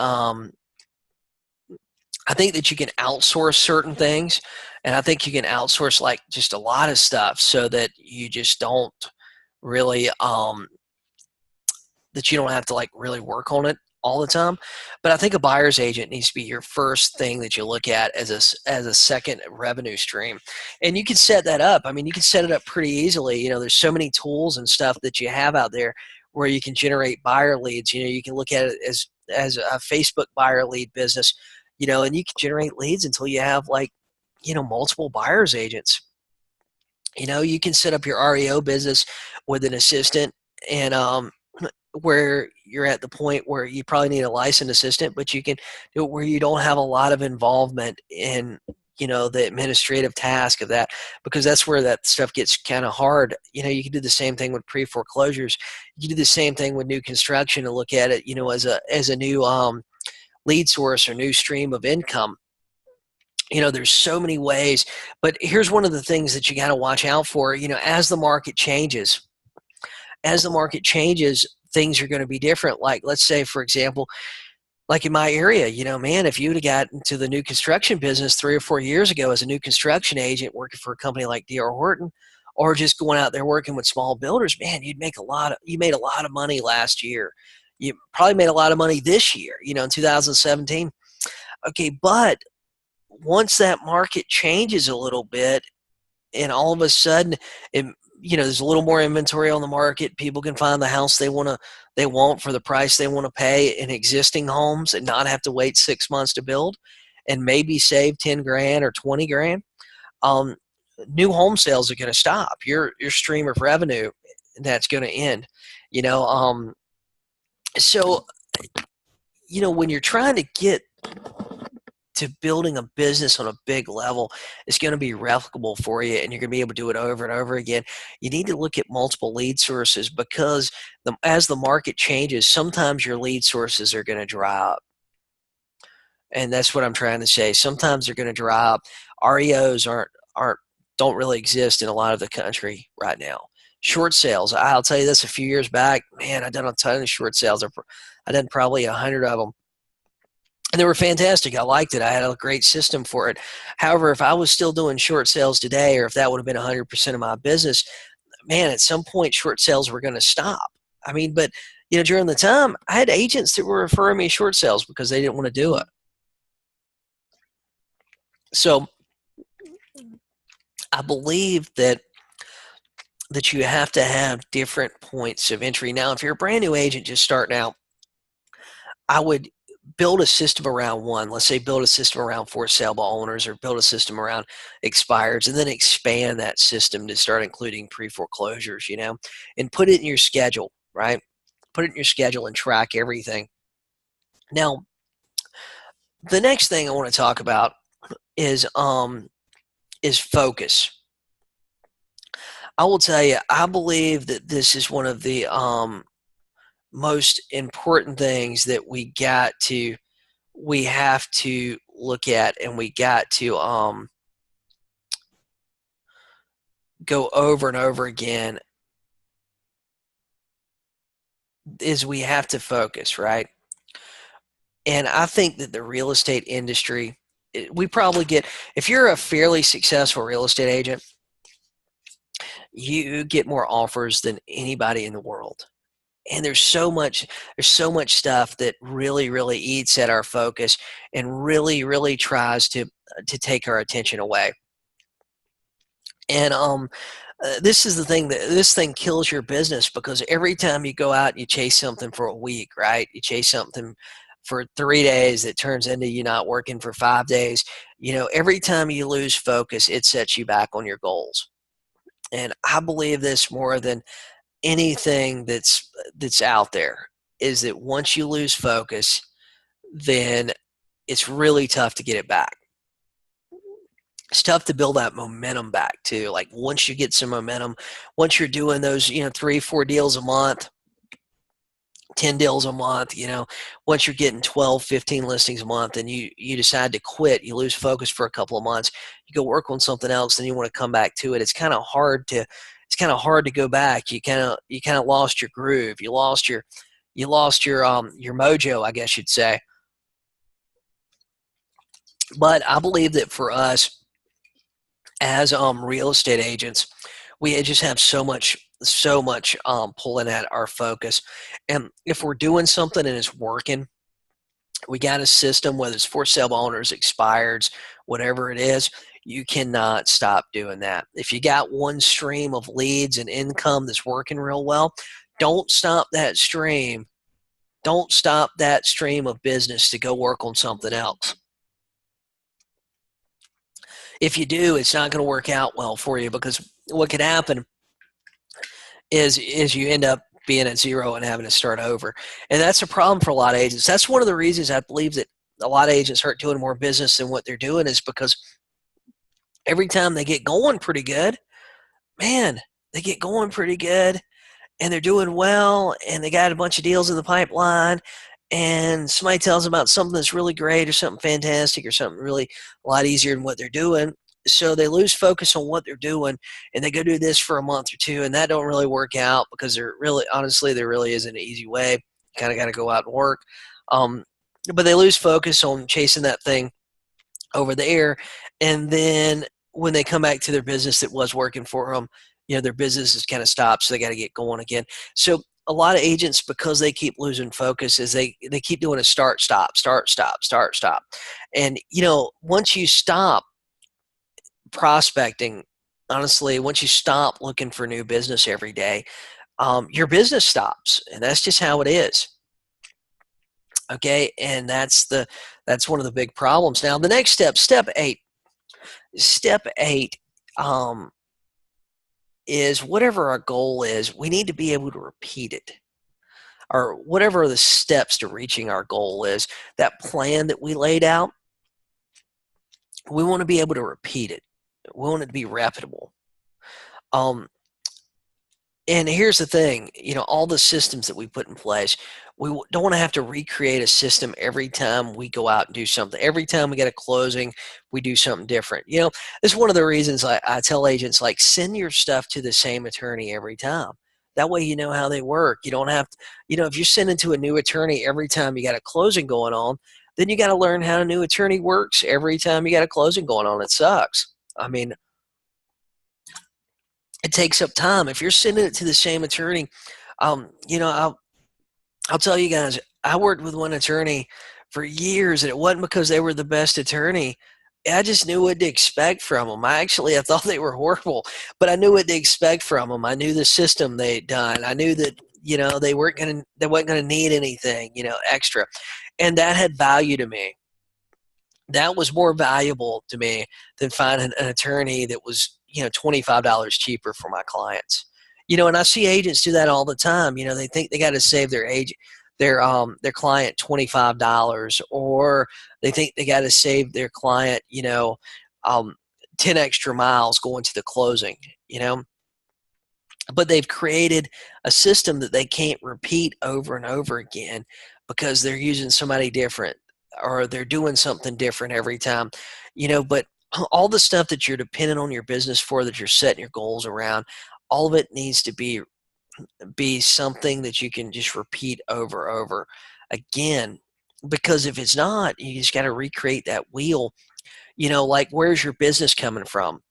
[SPEAKER 1] I think that you can outsource certain things, and I think you can outsource like just a lot of stuff so that you just don't really that you don't have to like really work on it all the time. But I think a buyer's agent needs to be your first thing that you look at as a second revenue stream, and you can set that up. I mean, you can set it up pretty easily. There's so many tools and stuff that you have out there where you can generate buyer leads. You can look at it as a Facebook buyer lead business, and you can generate leads until you have like multiple buyer's agents. You can set up your REO business with an assistant, and where you're at the point where you probably need a licensed assistant, but you can do it where you don't have a lot of involvement in the administrative task of that, because that's where that stuff gets kind of hard. You can do the same thing with pre-foreclosures. You can do the same thing with new construction and look at it as a new lead source or new stream of income. There's so many ways, but here's one of the things that you got to watch out for. As the market changes, things are going to be different. Like, let's say, for example, like in my area, man, if you'd have got into the new construction business 3 or 4 years ago as a new construction agent working for a company like D.R. Horton, or just going out there working with small builders, man, you made a lot of money last year. You probably made a lot of money this year, in 2017. Okay, but once that market changes a little bit, and all of a sudden it, there's a little more inventory on the market, people can find the house they want for the price they want to pay in existing homes and not have to wait 6 months to build, and maybe save 10 grand or 20 grand. New home sales are going to stop. Your stream of revenue, that's going to end. So when you're trying to get to building a business on a big level, it's going to be replicable for you, and you're going to be able to do it over and over again. You need to look at multiple lead sources, because as the market changes, sometimes your lead sources are going to dry up. And that's what I'm trying to say. Sometimes they're going to dry up. REOs don't really exist in a lot of the country right now. Short sales, I'll tell you this, a few years back, man, I done a ton of short sales. I done probably 100 of them. And they were fantastic. I liked it. I had a great system for it. However, if I was still doing short sales today, or if that would have been 100% of my business, man, at some point short sales were going to stop. I mean, but during the time, I had agents that were referring me short sales because they didn't want to do it. So I believe that you have to have different points of entry. Now, if you're a brand new agent just starting out, I would build a system around one. Let's say build a system around for sale by owners, or build a system around expires, and then expand that system to start including pre-foreclosures, and put it in your schedule, right? Put it in your schedule and track everything. Now, the next thing I want to talk about is focus. I will tell you, I believe that this is one of the most important things that we have to look at, and we got to go over and over again is we have to focus, right? And I think that the real estate industry, we probably get, if you're a fairly successful real estate agent, you get more offers than anybody in the world. And there's so much stuff that really eats at our focus and really tries to take our attention away. And this is the thing, that this thing kills your business, because every time you go out and you chase something for a week, right? You chase something for 3 days that turns into you not working for 5 days. Every time you lose focus, it sets you back on your goals. And I believe this more than anything that's out there, is that once you lose focus, then it's really tough to get it back. It's tough to build that momentum back too. Like once you get some momentum, once you're doing those, 3, 4 deals a month, 10 deals a month, once you're getting 12, 15 listings a month, and you decide to quit, you lose focus for a couple of months, you go work on something else, then you want to come back to it. It's kind of hard to go back. You kind of lost your groove. You lost your mojo, I guess you'd say. But I believe that for us, as real estate agents, we just have so much pulling at our focus. And if we're doing something and it's working, we got a system, whether it's for sale owners, expireds, whatever it is, you cannot stop doing that. If you got one stream of leads and income that's working real well, don't stop that stream. Don't stop that stream of business to go work on something else. If you do, it's not going to work out well for you, because what could happen is you end up being at zero and having to start over. And that's a problem for a lot of agents. That's one of the reasons I believe that a lot of agents aren't doing more business than what they're doing, is because every time they get going pretty good, man, they get going pretty good and they're doing well and they got a bunch of deals in the pipeline, and somebody tells them about something that's really great or something fantastic or something really a lot easier than what they're doing. So they lose focus on what they're doing, and they go do this for a month or two, and that don't really work out, because honestly, there really isn't an easy way. You kind of got to go out and work. But they lose focus on chasing that thing over there, and then when they come back to their business that was working for them, their business is kind of stopped, so they got to get going again. So a lot of agents, because they keep losing focus, is they keep doing a start, stop, start, stop, start, stop. And, once you stop prospecting, honestly, once you stop looking for new business every day, your business stops, and that's just how it is. Okay, and that's one of the big problems. Now, the next step 8, is whatever our goal is, we need to be able to repeat it, or whatever the steps to reaching our goal is. That plan that we laid out, we want to be able to repeat it. We want it to be reputable. And here's the thing, all the systems that we put in place, we don't want to have to recreate a system every time we go out and do something. Every time we get a closing, we do something different. This is one of the reasons I tell agents, like, send your stuff to the same attorney every time. That way you know how they work. You don't have to, if you're sending to a new attorney every time you got a closing going on, then you got to learn how a new attorney works every time you got a closing going on. It sucks. I mean, it takes up time. If you're sending it to the same attorney, I'll tell you guys, I worked with one attorney for years, and it wasn't because they were the best attorney. I just knew what to expect from them. I thought they were horrible, but I knew what to expect from them. I knew the system they'd done. I knew that, they wasn't going to need anything, extra. And that had value to me. That was more valuable to me than finding an attorney that was, $25 cheaper for my clients. And I see agents do that all the time. They think they got to save their client $25, or they think they got to save their client, 10 extra miles going to the closing, but they've created a system that they can't repeat over and over again, because they're using somebody different, or they're doing something different every time, but all the stuff that you're dependent on your business for, that you're setting your goals around, all of it needs to be something that you can just repeat over again. Because if it's not, you just got to recreate that wheel. Like, where's your business coming from?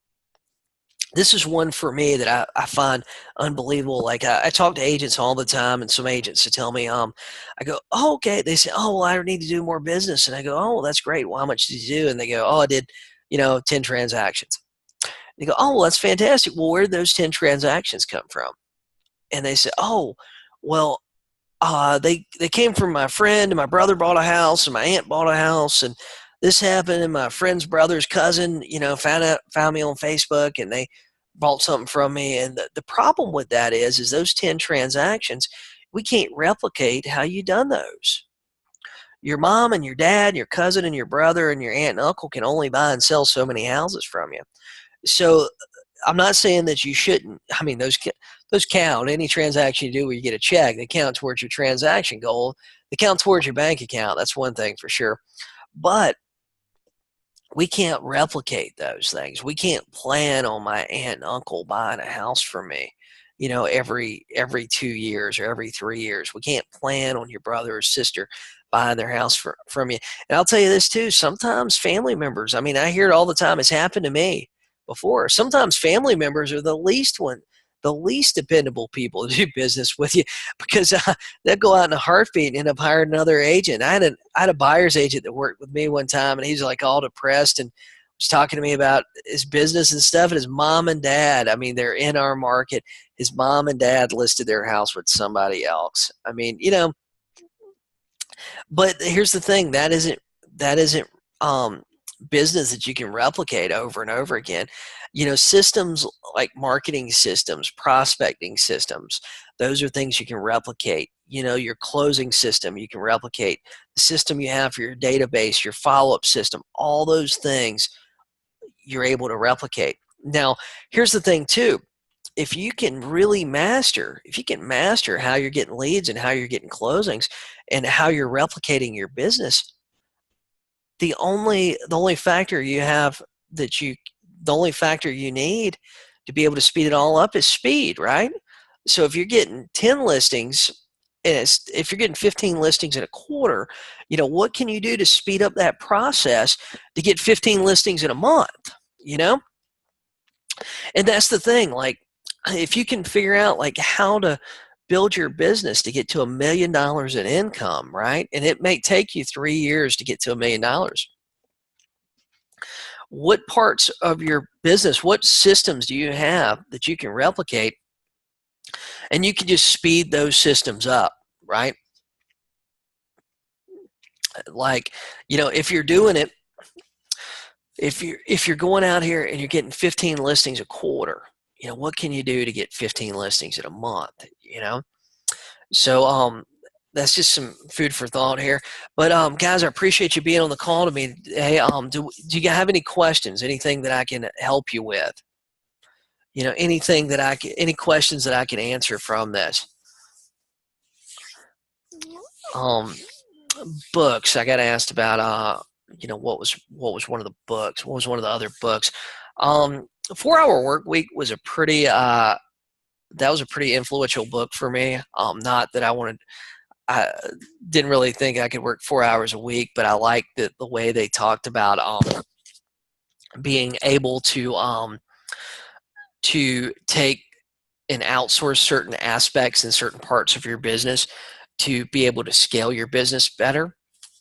[SPEAKER 1] This is one for me that I find unbelievable. Like, I talk to agents all the time, and some agents to tell me, I go, oh, okay. They say, oh, well, I need to do more business, and I go, oh, well, that's great. Well, how much did you do? And they go, oh, I did, 10 transactions. They go, oh, well, that's fantastic. Well, where did those 10 transactions come from? And they say, oh, well, they came from my friend, and my brother bought a house, and my aunt bought a house, and this happened, and my friend's brother's cousin, found me on Facebook, and they bought something from me. And the problem with that is those 10 transactions, we can't replicate how you done those. Your mom and your dad, your cousin and your brother and your aunt and uncle can only buy and sell so many houses from you. So I'm not saying that you shouldn't. I mean, those count. Any transaction you do where you get a check, they count towards your transaction goal. They count towards your bank account. That's one thing for sure. But we can't replicate those things. We can't plan on my aunt and uncle buying a house for me, every 2 years or every 3 years. We can't plan on your brother or sister buying their house from you. And I'll tell you this too, sometimes family members, I mean, I hear it all the time. It's happened to me before. Sometimes family members are the least dependable people to do business with you, because they'll go out in a heartbeat and end up hiring another agent. I had a buyer's agent that worked with me one time, and he's like all depressed and was talking to me about his business and stuff. And his mom and dad, I mean, they're in our market. His mom and dad listed their house with somebody else. I mean, but here's the thing, that isn't business that you can replicate over and over again. Systems like marketing systems, prospecting systems, those are things you can replicate. Your closing system, you can replicate. The system you have for your database, your follow-up system, all those things you're able to replicate. Now, here's the thing too. If you can master how you're getting leads and how you're getting closings and how you're replicating your business, the only factor you have the only factor you need to be able to speed it all up is speed, right? So if you're getting 10 listings, and if you're getting 15 listings in a quarter, what can you do to speed up that process to get 15 listings in a month? And that's the thing. Like, if you can figure out like how to build your business to get to $1 million in income, right? And it may take you 3 years to get to $1 million. What parts of your business, what systems do you have that you can replicate, and you can just speed those systems up, right? Like, if you're doing it, if you're going out here and you're getting 15 listings a quarter, what can you do to get 15 listings in a month? So that's just some food for thought here. But guys, I appreciate you being on the call to me. Hey, do you have any questions? Anything that I can help you with? Any questions that I can answer from this? Books. I got asked about what was one of the books? What was one of the other books? 4-Hour Workweek was a pretty influential book for me. Not that I didn't really think I could work 4 hours a week, but I liked the way they talked about being able to take and outsource certain aspects and certain parts of your business to be able to scale your business better.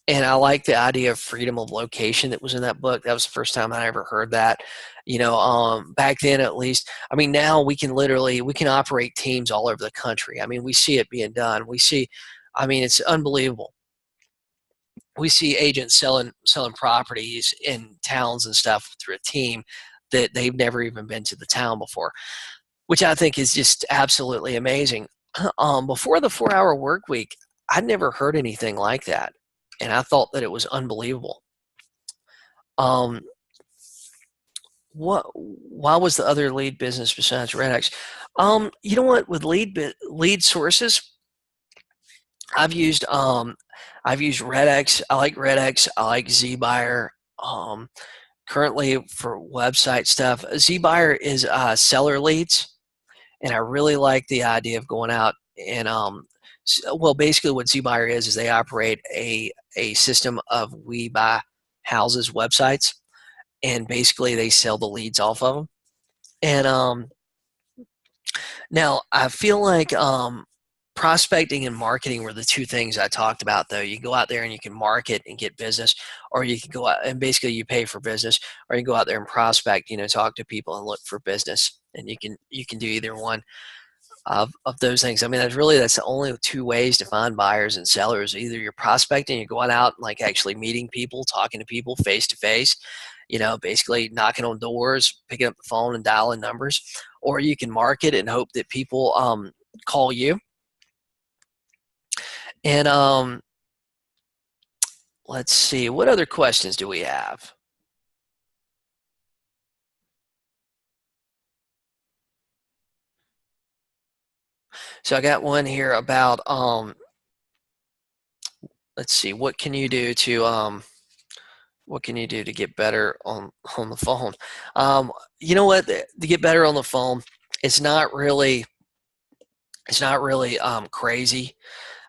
[SPEAKER 1] And I like the idea of freedom of location that was in that book. That was the first time I ever heard that. Back then at least. I mean, now we can operate teams all over the country. I mean, we see it being done. It's unbelievable. We see agents selling properties in towns and stuff through a team that they've never even been to the town before, which I think is just absolutely amazing. Before the 4-Hour Workweek, I'd never heard anything like that, and I thought that it was unbelievable. Why was the other lead business besides RedX? You know what? With lead sources, I've used RedX. I like RedX. I like ZBuyer. currently for website stuff, ZBuyer is seller leads, and I really like the idea of going out and well, basically what ZBuyer is they operate a system of we buy houses websites, and basically they sell the leads off of them. And now I feel like prospecting and marketing were the two things I talked about, though. You go out there and you can market and get business, or you can go out and basically you pay for business, or you go out there and prospect, talk to people and look for business. And you can do either one of those things. I mean, that's the only two ways to find buyers and sellers. Either you're prospecting, you're going out and like actually meeting people, talking to people face to face, basically knocking on doors, picking up the phone and dialing numbers, or you can market and hope that people call you. And let's see, what other questions do we have? So I got one here about let's see, what can you do to get better on the phone? You know what? To get better on the phone, it's not really crazy.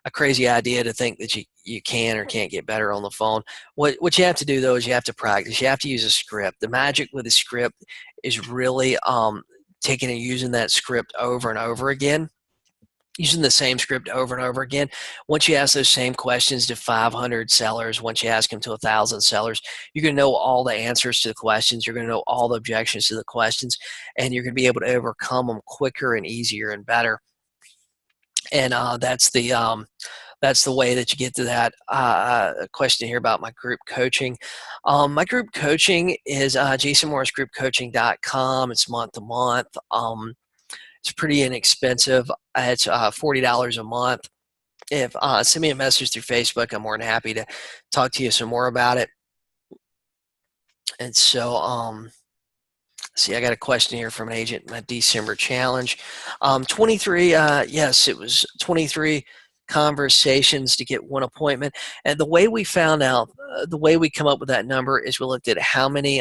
[SPEAKER 1] A crazy idea to think that you can or can't get better on the phone. What you have to do though is you have to practice. You have to use a script. The magic with a script is really taking and using that script over and over again. Using the same script over and over again. Once you ask those same questions to 500 sellers, once you ask them to 1,000 sellers, you're going to know all the answers to the questions. You're going to know all the objections to the questions, and you're going to be able to overcome them quicker and easier and better. And that's the way that you get to that question here about my group coaching. My group coaching is jasonmorrisgroupcoaching.com. It's month to month. It's pretty inexpensive. It's $40 a month. If send me a message through Facebook, I'm more than happy to talk to you some more about it. And so, see, I got a question here from an agent. My December challenge, 23. Yes, it was 23 conversations to get one appointment. And the way we found out, the way we come up with that number is we looked at how many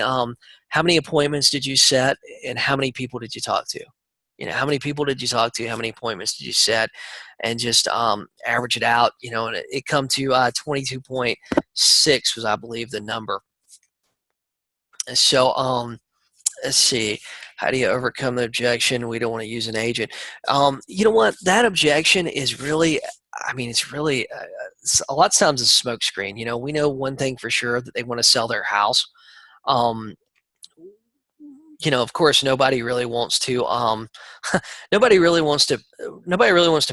[SPEAKER 1] appointments did you set, and how many people did you talk to. How many people did you talk to? How many appointments did you set? And just average it out, and it come to 22.6 was, I believe, the number. So, let's see. How do you overcome the objection? We don't want to use an agent. You know what? That objection is really, it's really, a lot of times it's a smokescreen. We know one thing for sure, that they want to sell their house. Of course, nobody really wants to nobody really wants to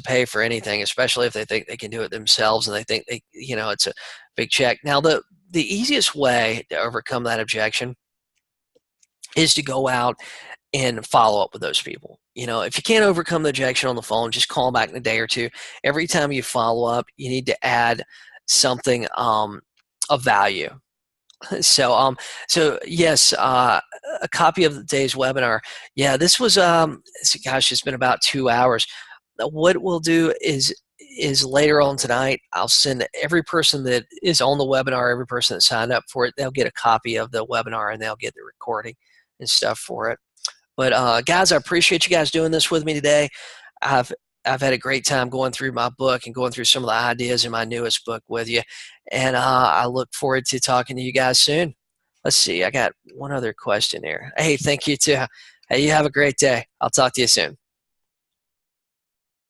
[SPEAKER 1] pay for anything, especially if they think they can do it themselves and they think it's a big check. Now, the easiest way to overcome that objection is to go out and follow up with those people. If you can't overcome the objection on the phone, just call them back in a day or two. Every time you follow up, you need to add something of value. So yes, a copy of the day's webinar. Yeah, this was gosh, it's been about 2 hours. What we'll do is later on tonight, I'll send every person that is on the webinar, every person that signed up for it, they'll get a copy of the webinar and they'll get the recording and stuff for it. But guys, I appreciate you guys doing this with me today. I've had a great time going through my book and going through some of the ideas in my newest book with you. And I look forward to talking to you guys soon. Let's see. I got one other question here. Hey, thank you too. Hey, you have a great day. I'll talk to you soon.